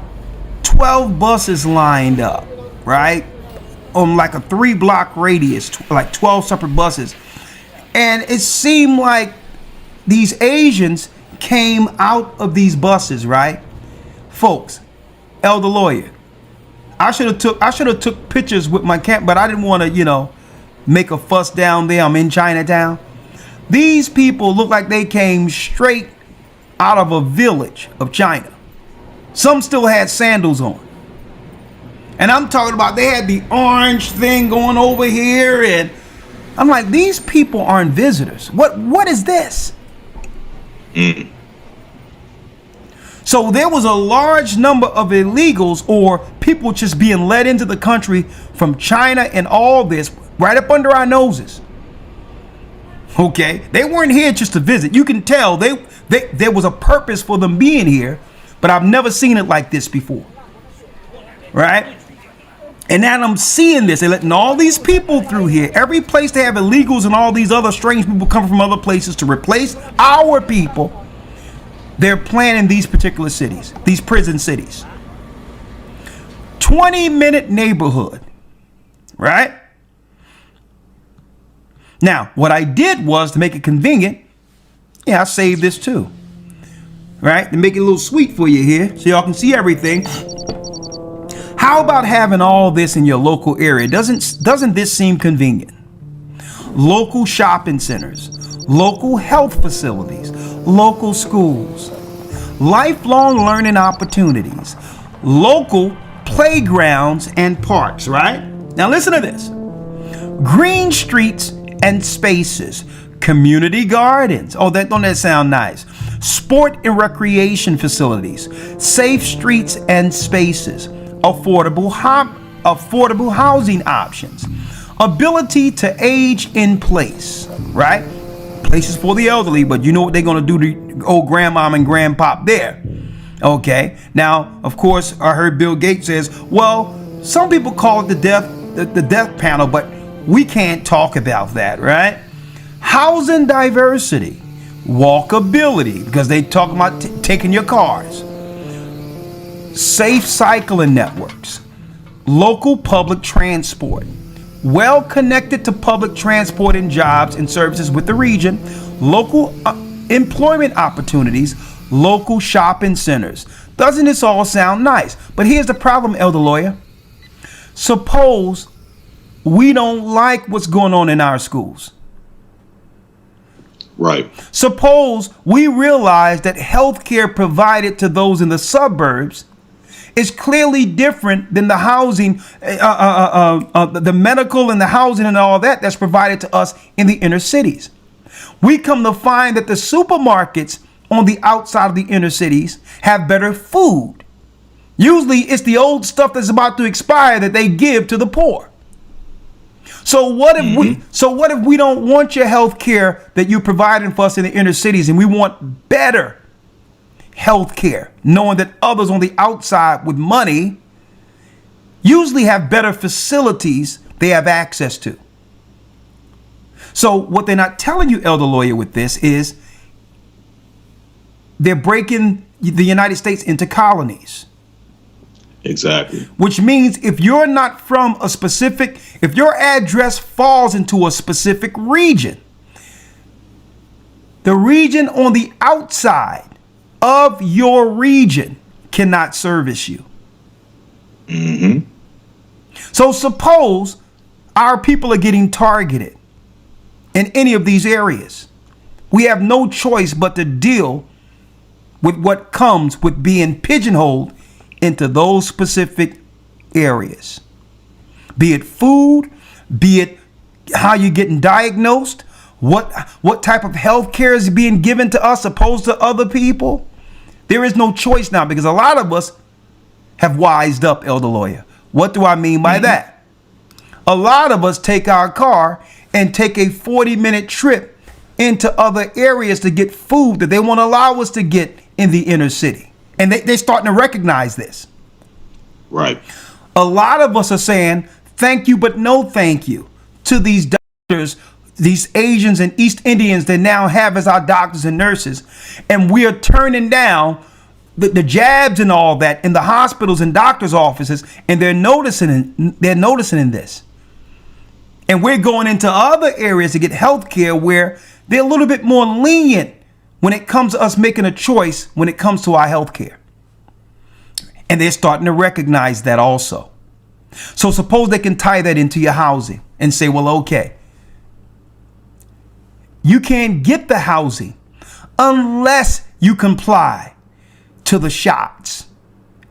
12 buses lined up, right? On like a 3-block radius, like 12 separate buses. And it seemed like these Asians came out of these buses, right? Folks, Elder Lawyer, I should have took pictures with my camp, but I didn't want to, make a fuss down there. I'm in Chinatown. These people look like they came straight out of a village of China. Some still had sandals on. And I'm talking about they had the orange thing going over here, and I'm like, these people aren't visitors. What is this? So there was a large number of illegals or people just being let into the country from China and all this right up under our noses. Okay, they weren't here just to visit. You can tell there was a purpose for them being here, but I've never seen it like this before. Right? And now I'm seeing this. They're letting all these people through here. Every place they have illegals and all these other strange people coming from other places to replace our people. They're planning these particular cities, these prison cities. 20-minute neighborhood, right? Now, what I did was to make it convenient. Yeah, I saved this too, right? To make it a little sweet for you here so y'all can see everything. How about having all this in your local area? Doesn't this seem convenient? Local shopping centers, local health facilities, local schools, lifelong learning opportunities, local playgrounds and parks, right? Now listen to this. Green streets and spaces, community gardens. Oh, don't that sound nice? Sport and recreation facilities, safe streets and spaces, affordable housing options, ability to age in place, right? Places for the elderly, but you know what they're going to do to old grandmom and grandpop there. Okay. Now, of course, I heard Bill Gates says, well, some people call it the death panel, but we can't talk about that, right? Housing diversity, walkability, because they talk about taking your cars. Safe cycling networks, local public transport, well connected to public transport and jobs and services with the region, local employment opportunities, local shopping centers. Doesn't this all sound nice? But here's the problem, Elder Lawyer. Suppose we don't like what's going on in our schools. Right. Suppose we realize that health care provided to those in the suburbs is clearly different than the housing, the medical and the housing and all that that's provided to us in the inner cities. We come to find that the supermarkets on the outside of the inner cities have better food. Usually it's the old stuff that's about to expire that they give to the poor. So what if we don't want your health care that you're providing for us in the inner cities, and we want better health care, knowing that others on the outside with money usually have better facilities they have access to? So what they're not telling you, Elder Lawyer, with this is they're breaking the United States into colonies. Exactly. Which means if you're not from a specific, if your address falls into a specific region, the region on the outside of your region cannot service you. Mm-hmm. So suppose our people are getting targeted in any of these areas. We have no choice but to deal with what comes with being pigeonholed into those specific areas. Be it food, be it how you're getting diagnosed, what type of health care is being given to us opposed to other people. There is no choice now, because a lot of us have wised up, Elder Lawyer. What do I mean by that? A lot of us take our car and take a 40-minute trip into other areas to get food that they won't allow us to get in the inner city. And they're starting to recognize this. Right. A lot of us are saying, thank you, but no thank you to these doctors, these Asians and East Indians they now have as our doctors and nurses. And we are turning down the jabs and all that in the hospitals and doctors' offices. And they're noticing this. And we're going into other areas to get health care where they're a little bit more lenient when it comes to us making a choice when it comes to our health care. And they're starting to recognize that also. So suppose they can tie that into your housing and say, well, okay, you can't get the housing unless you comply to the shots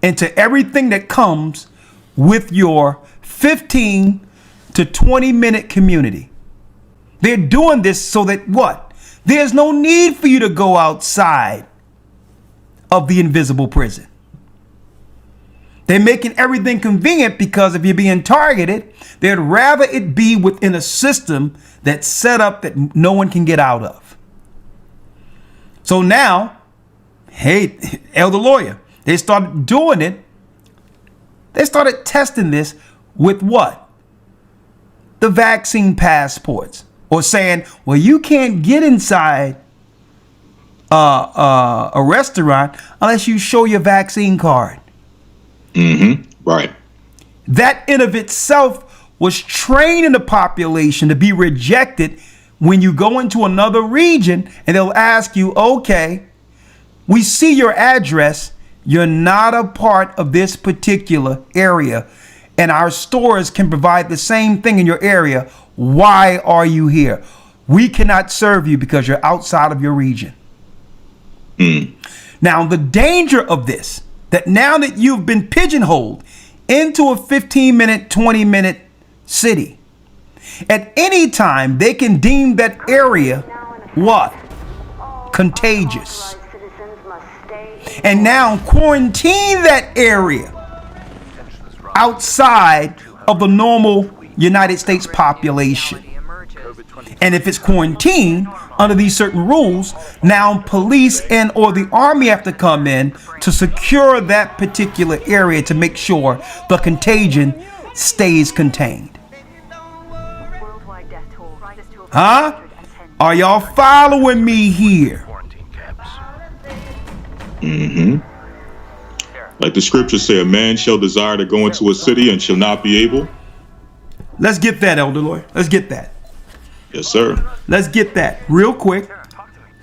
and to everything that comes with your 15 to 20-minute community. They're doing this so that what? There's no need for you to go outside of the invisible prison. They're making everything convenient because if you're being targeted, they'd rather it be within a system that's set up that no one can get out of. So now, hey, Elder Lawyer, they started doing it. They started testing this with what? The vaccine passports. Or saying, well, you can't get inside a restaurant unless you show your vaccine card. Mm-hmm. Right. That in of itself was training the population to be rejected when you go into another region and they'll ask you, okay, we see your address. You're not a part of this particular area. And our stores can provide the same thing in your area. Why are you here? We cannot serve you because you're outside of your region. Now, the danger of this, that now that you've been pigeonholed into a 15-minute, 20-minute city, at any time they can deem that area what? Contagious. And now quarantine that area outside of the normal United States population. And if it's quarantined under these certain rules, now police and or the army have to come in to secure that particular area to make sure the contagion stays contained. Huh? Are y'all following me here? Mm-hmm. Like the scriptures say, a man shall desire to go into a city and shall not be able. Let's get that, Elder Lawyer. Let's get that. Yes, sir. Let's get that real quick. I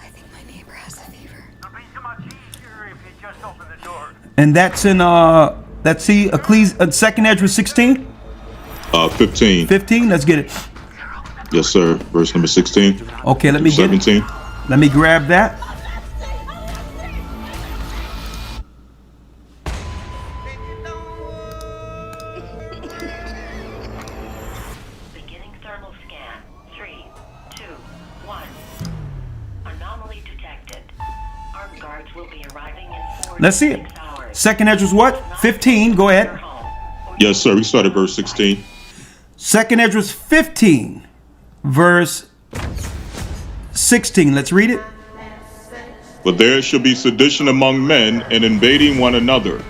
think my neighbor has the fever. And that's in let's see, Second Ezra 16. 15. 15. Let's get it. Yes, sir. Verse number 16. Okay, let me get 17. Let me grab that. Let's see it. Second Ezra's what? 15. Go ahead. Yes, sir. We start at verse 16. Second Ezra's 15, verse 16. Let's read it. But there shall be sedition among men and invading one another.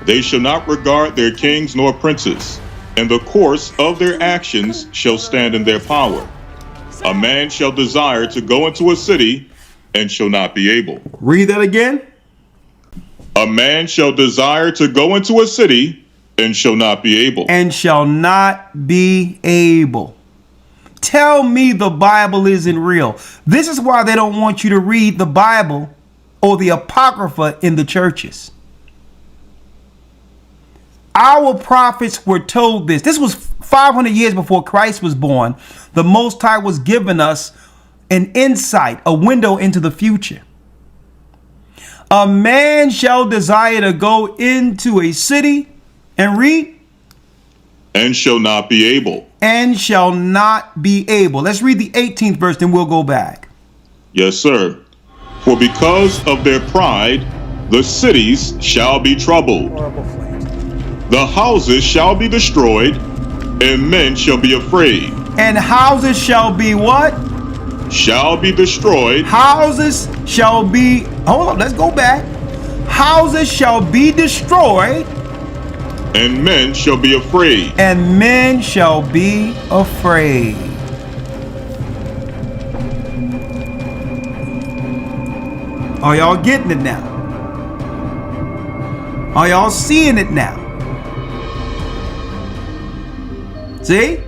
They shall not regard their kings nor princes, and the course of their actions shall stand in their power. A man shall desire to go into a city and shall not be able. Read that again. A man shall desire to go into a city and shall not be able. And shall not be able. Tell me the Bible isn't real. This is why they don't want you to read the Bible or the Apocrypha in the churches. Our prophets were told this. This was 500 years before Christ was born. The Most High was giving us an insight, a window into the future. A man shall desire to go into a city and read. And shall not be able. And shall not be able. Let's read the 18th verse, then we'll go back. Yes, sir. For because of their pride, the cities shall be troubled. The houses shall be destroyed, and men shall be afraid. And houses shall be what? Shall be destroyed. Houses shall be, hold on, let's go back. Houses shall be destroyed. And men shall be afraid. And men shall be afraid. Are y'all getting it now? Are y'all seeing it now? See?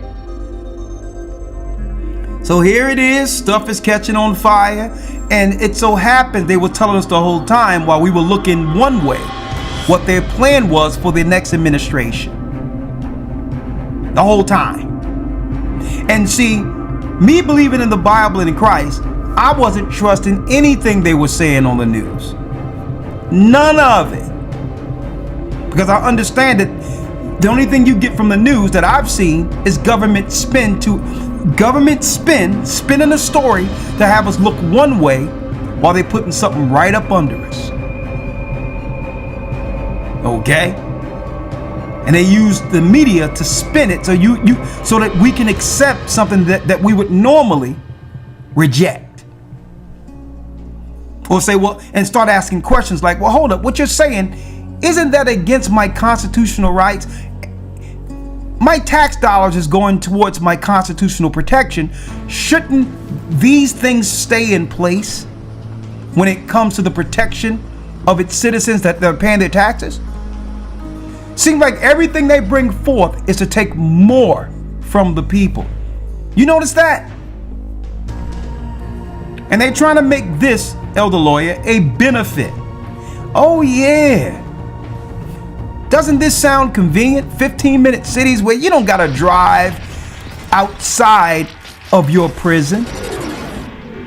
So here it is, stuff is catching on fire, and it so happened they were telling us the whole time while we were looking one way, what their plan was for the next administration. The whole time. And see, me believing in the Bible and in Christ, I wasn't trusting anything they were saying on the news. None of it. Because I understand that the only thing you get from the news that I've seen is government spinning a story to have us look one way while they're putting something right up under us. Okay? And they use the media to spin it so so that we can accept something that we would normally reject. Or say, well, and start asking questions like, well, hold up, what you're saying, isn't that against my constitutional rights? My tax dollars is going towards my constitutional protection. Shouldn't these things stay in place when it comes to the protection of its citizens that they're paying their taxes? Seems like everything they bring forth is to take more from the people. You notice that? And they're trying to make this, elder lawyer, a benefit. Oh yeah. Doesn't this sound convenient? 15-minute cities where you don't gotta drive outside of your prison.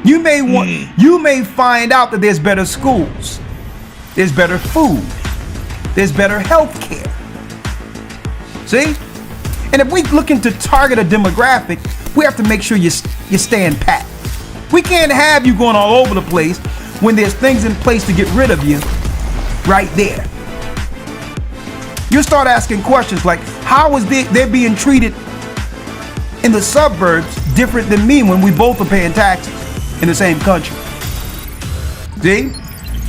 You may find out that there's better schools, there's better food, there's better health care. See? And if we looking to target a demographic, we have to make sure you stand pat. We can't have you going all over the place when there's things in place to get rid of you right there. You start asking questions like, how is they're being treated in the suburbs different than me when we both are paying taxes in the same country? See?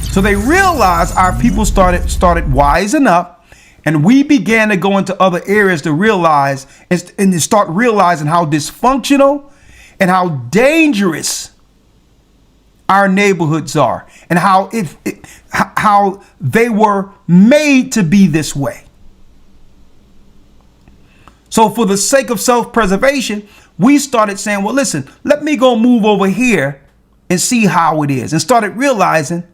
So they realized our people started wising up, and we began to go into other areas to realize and to start realizing how dysfunctional and how dangerous our neighborhoods are, and how they were made to be this way. So for the sake of self-preservation, we started saying, well, listen, let me go move over here and see how it is, and started realizing,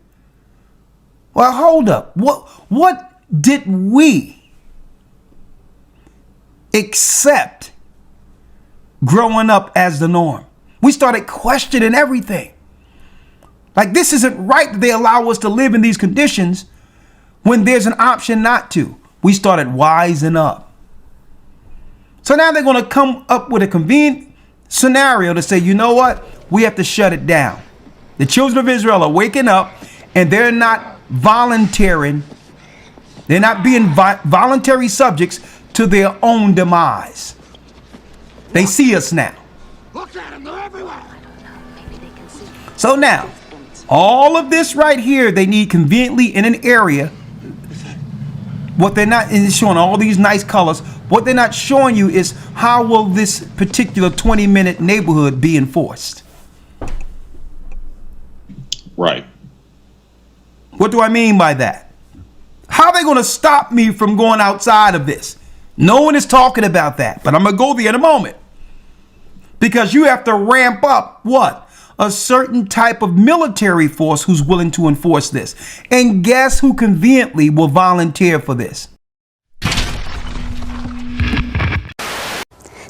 well, hold up, what did we accept growing up as the norm? We started questioning everything. Like, this isn't right that they allow us to live in these conditions when there's an option not to. We started wising up. So now they're going to come up with a convenient scenario to say, you know what? We have to shut it down. The children of Israel are waking up, and they're not volunteering, they're not being voluntary subjects to their own demise. They see us now. Look at them, they're everywhere. So now, all of this right here, they need conveniently in an area. What they're not, and it's showing all these nice colors. What they're not showing you is how will this particular 20-minute neighborhood be enforced? Right. What do I mean by that? How are they going to stop me from going outside of this? No one is talking about that, but I'm going to go there in a moment. Because you have to ramp up what? A certain type of military force who's willing to enforce this. And guess who conveniently will volunteer for this?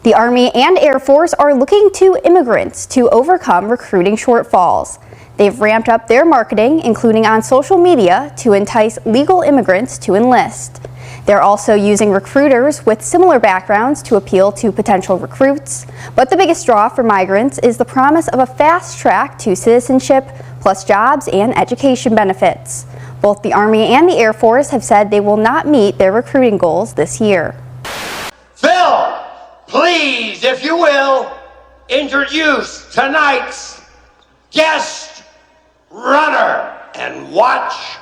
The Army and Air Force are looking to immigrants to overcome recruiting shortfalls. They've ramped up their marketing, including on social media, to entice legal immigrants to enlist. They're also using recruiters with similar backgrounds to appeal to potential recruits. But the biggest draw for migrants is the promise of a fast track to citizenship, plus jobs and education benefits. Both the Army and the Air Force have said they will not meet their recruiting goals this year. Phil, please, if you will, introduce tonight's guest runner and watch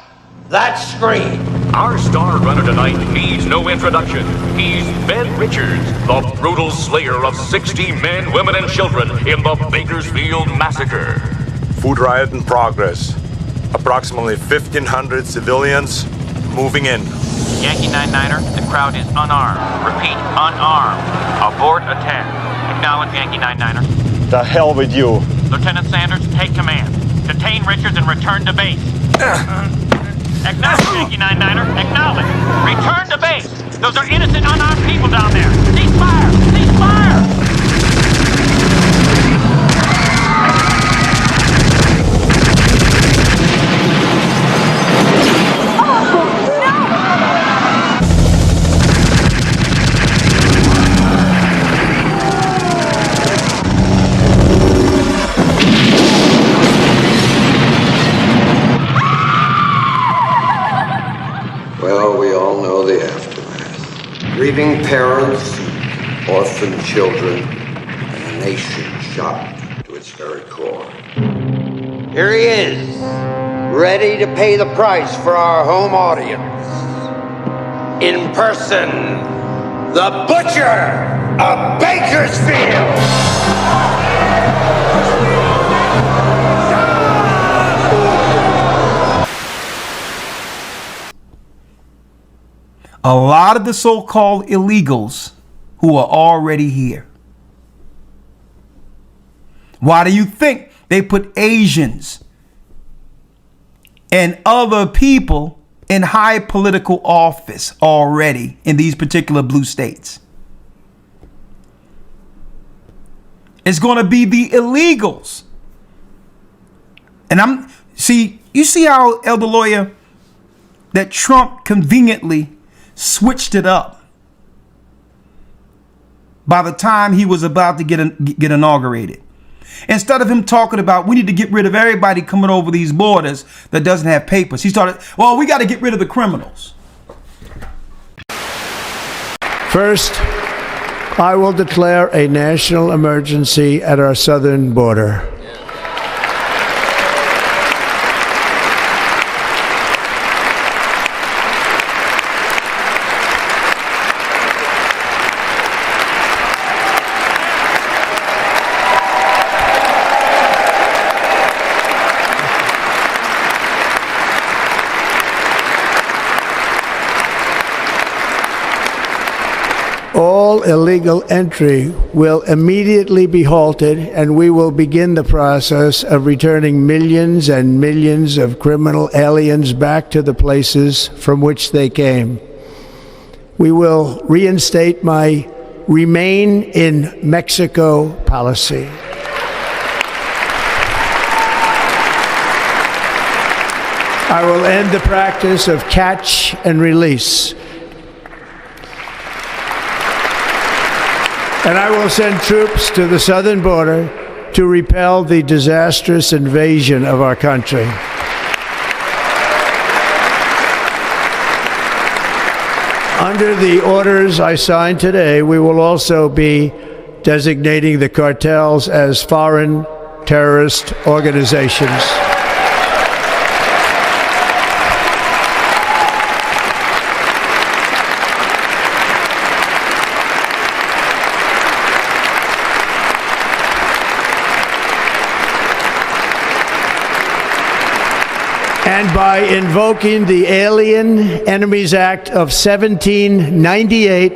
that screen. Our star runner tonight needs no introduction. He's Ben Richards, the brutal slayer of 60 men, women, and children in the Bakersfield Massacre. Food riot in progress. Approximately 1,500 civilians moving in. Yankee 99er, the crowd is unarmed. Repeat, unarmed. Abort attack. Acknowledge Yankee 99er. The hell with you. Lieutenant Sanders, take command. Detain Richards and return to base. Acknowledge, Yankee 99er. Acknowledge. Return to base. Those are innocent, unarmed people down there. Cease fire! Cease fire! Well, we all know the aftermath. Grieving parents, orphaned children, and a nation shocked to its very core. Here he is, ready to pay the price for our home audience. In person, the Butcher of Bakersfield! A lot of the so-called illegals who are already here. Why do you think they put Asians and other people in high political office already in these particular blue states? It's going to be the illegals. And you see how, Elder Lawyer, that Trump conveniently switched it up by the time he was about to get inaugurated. Instead of him talking about we need to get rid of everybody coming over these borders that doesn't have papers, he started, well, we got to get rid of the criminals. First, I will declare a national emergency at our southern border. All illegal entry will immediately be halted, and we will begin the process of returning millions and millions of criminal aliens back to the places from which they came. We will reinstate my Remain in Mexico policy. I will end the practice of catch and release. And I will send troops to the southern border to repel the disastrous invasion of our country. Under the orders I signed today, we will also be designating the cartels as foreign terrorist organizations. And by invoking the Alien Enemies Act of 1798,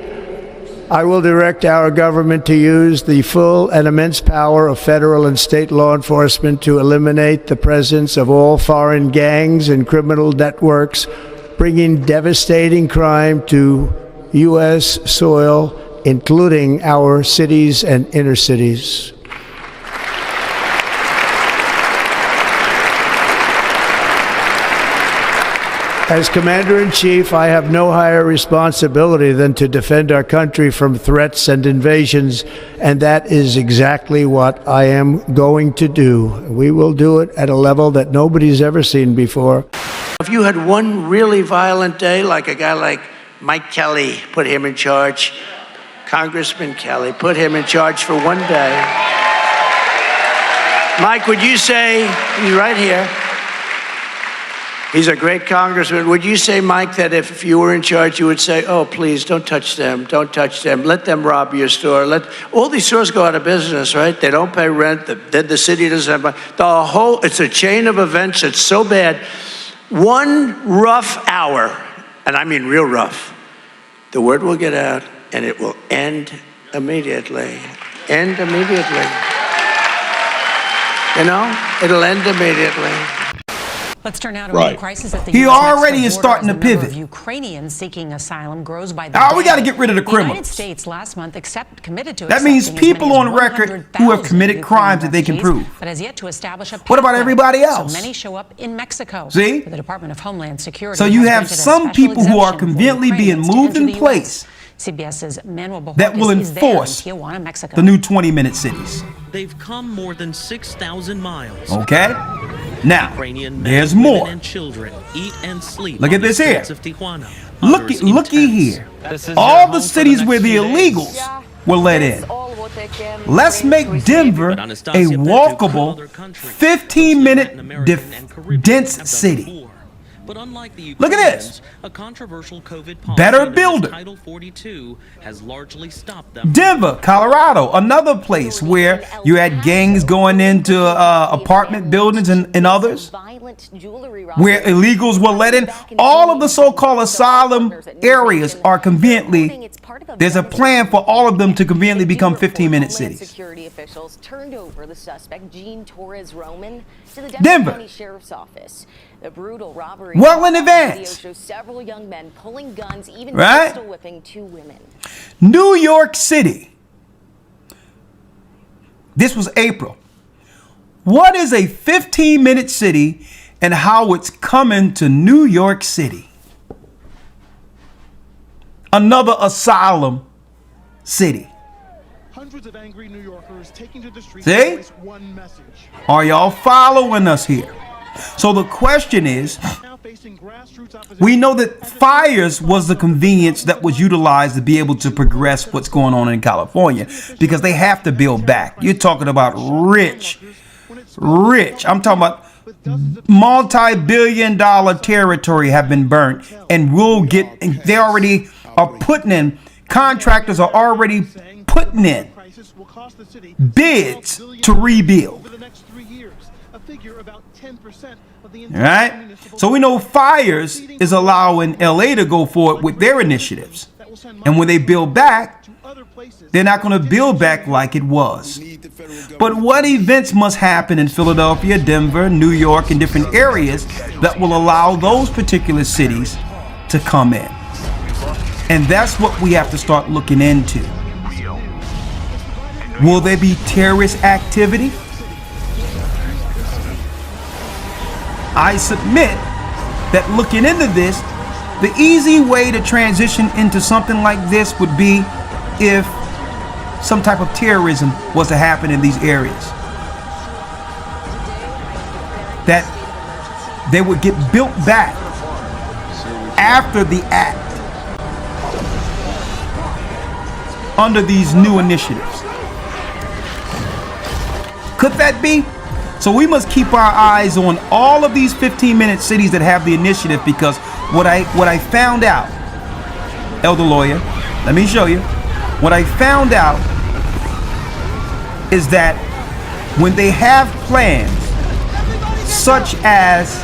I will direct our government to use the full and immense power of federal and state law enforcement to eliminate the presence of all foreign gangs and criminal networks, bringing devastating crime to U.S. soil, including our cities and inner cities. As Commander-in-Chief, I have no higher responsibility than to defend our country from threats and invasions, and that is exactly what I am going to do. We will do it at a level that nobody's ever seen before. If you had one really violent day, like a guy like Mike Kelly, put him in charge, Congressman Kelly, put him in charge for one day. Mike, would you say, he's right here, he's a great congressman. Would you say, Mike, that if you were in charge, you would say, oh, please, don't touch them, don't touch them. Let them rob your store. Let all these stores go out of business, right? They don't pay rent. Then the city doesn't have money. It's a chain of events that's so bad. One rough hour, and I mean real rough, the word will get out and it will end immediately. End immediately. You know, it'll end immediately. Let's turn now to Right. a crisis at the He US already Mexico is border starting as to the number pivot. of Ukrainians seeking asylum grows by the We day. got to get rid of the The United criminals. States last month committed to That means accepting as people many as on record who have 100,000 committed Ukrainian crimes that they can refugees, prove. but has yet to establish a What about pathway. everybody else? So many show up in Mexico. See? The Department of Homeland Security. So you has have granted a some special people who are exemption for conveniently being Ukrainians to moved enter in the US. place CBS's Manuel that will Bojorquez is there in enforce Tijuana, Mexico. the new 20-minute cities. They've come more than 6,000 miles. Okay? Now, Ukrainian men, there's women, more. and children eat and sleep Look on at the this here. streets of Tijuana. Looky here. All the cities where the illegals were let in. Let's make Denver a walkable 15-minute dense city. But unlike the Look at this. a controversial COVID policy Better known as builder. Title 42 has largely stopped them. Denver, Colorado, another place where you had gangs going into apartment buildings and others, where illegals were let in. All of the so-called asylum areas are conveniently, there's a plan for all of them to conveniently become 15-minute cities. Security officials turned over the suspect, Gene Torres Roman, to the Denver. County Sheriff's Office. The brutal robbery Well in video advance. shows several young men pulling guns, even Right? pistol whipping two women. New York City. This was April. What is a 15-minute city and how it's coming to New York City? Another asylum city. Hundreds of angry New Yorkers taking to the streets See? to voice one message. Are y'all following us here? So the question is, we know that fires was the convenience that was utilized to be able to progress what's going on in California because they have to build back. You're talking about rich. I'm talking about multi-billion-dollar territory have been burnt and will get, they already are putting in, contractors are already putting in bids to rebuild. All right? So we know Fires is allowing LA to go forward with their initiatives. And when they build back, they're not going to build back like it was. But what events must happen in Philadelphia, Denver, New York, and different areas that will allow those particular cities to come in? And that's what we have to start looking into. Will there be terrorist activity? I submit that looking into this, the easy way to transition into something like this would be if some type of terrorism was to happen in these areas. That they would get built back after the act. under these new initiatives. Could that be? So we must keep our eyes on all of these 15-minute cities that have the initiative, because what I found out, Elder Lawyer, let me show you. What I found out is that when they have plans such as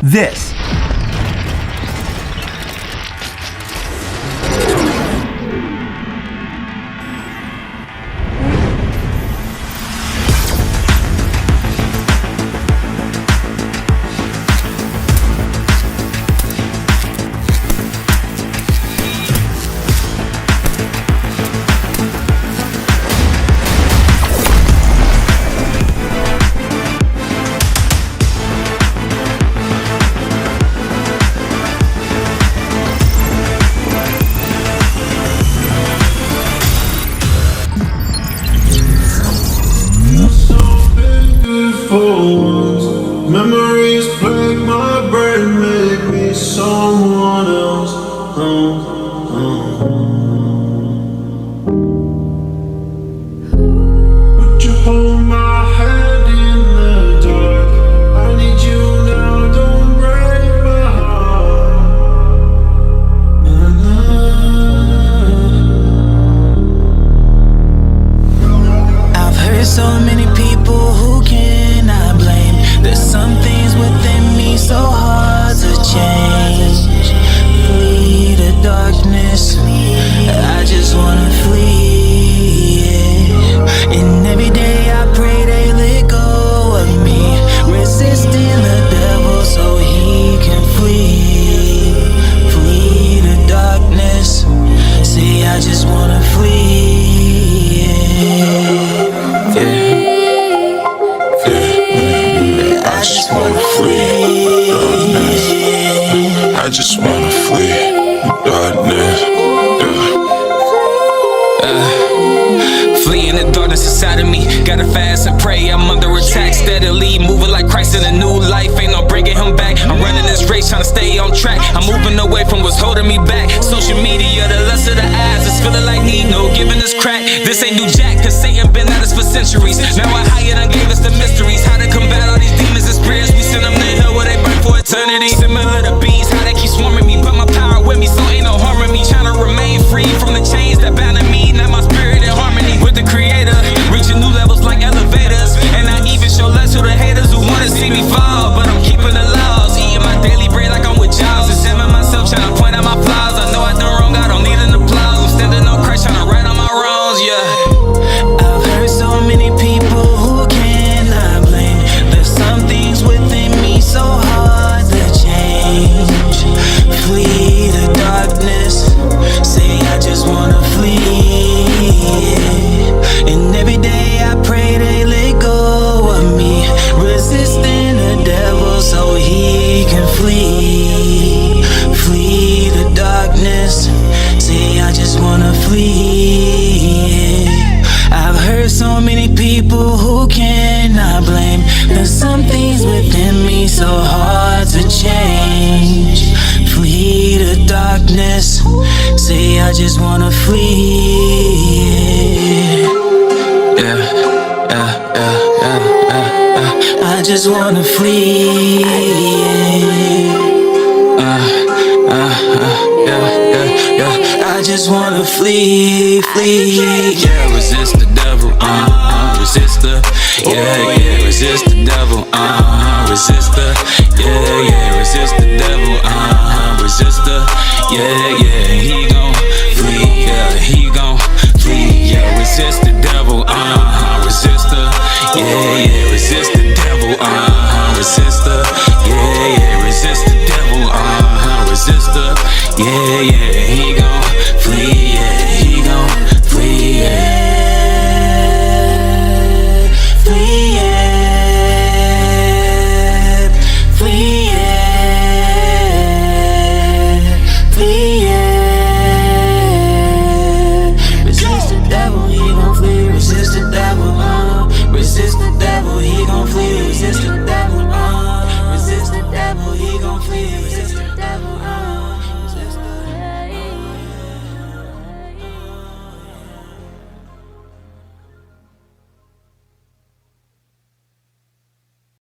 this, memories plague my brain, make me someone else. Would you hold my hand in the dark? I need you now, don't break my heart. I've heard so many people who cannot blame. There's some things within me so hard to change. Flee the darkness, I just wanna flee, yeah. And every day I pray they let go of me, resisting the devil so he can flee. Flee the darkness, say I just wanna flee, yeah. I just wanna flee darkness. I just wanna flee darkness. Fleeing the darkness inside of me. Gotta fast and pray. I'm under attack steadily. Moving like Christ in a new life. Ain't no bringing him back. I'm running this race trying to stay on track. I'm moving away from what's holding me back. Social media, the lust of the eyes. It's feeling like no giving this crack. This ain't new jack, cause Satan been at us for centuries. Now I higher done gave us the mysteries. How to combat all these demons and spirits. We send them to hell where they burn for eternity. Similar to bees, how they keep swarming me. But my power with me, so ain't no harm in me. Trying to remain free from the chains that bound me. Now my spirit in harmony with the creator, reaching new levels like elevators. And I even show love to the haters who wanna see me fall, but I'm keeping the laws, eating my daily bread like I'm with Jaws. Examine myself, trying to point out my flaws. I know I done wrong, I don't need an applause. I'm standing on Christ, trying to right on my wrongs, yeah. I've heard so many people who cannot blame. There's some things within me so hard to change. Flee the darkness, say I just wanna flee. And every day I pray they let go of me, resisting the devil so he can flee. Flee the darkness, say I just wanna flee. I've heard so many people who cannot blame. There's some things within me so hard to change. Flee the darkness, say I just wanna flee. I just wanna flee. I just wanna flee, flee. Yeah, resist the devil, resist the, yeah, resist the devil, resist the, yeah, resist the devil, resist the, yeah, he gon' flee, yeah, he gon' flee, yeah, resist the devil, resist the, yeah, resist the devil, resist the, yeah, resist the devil, resist the, yeah,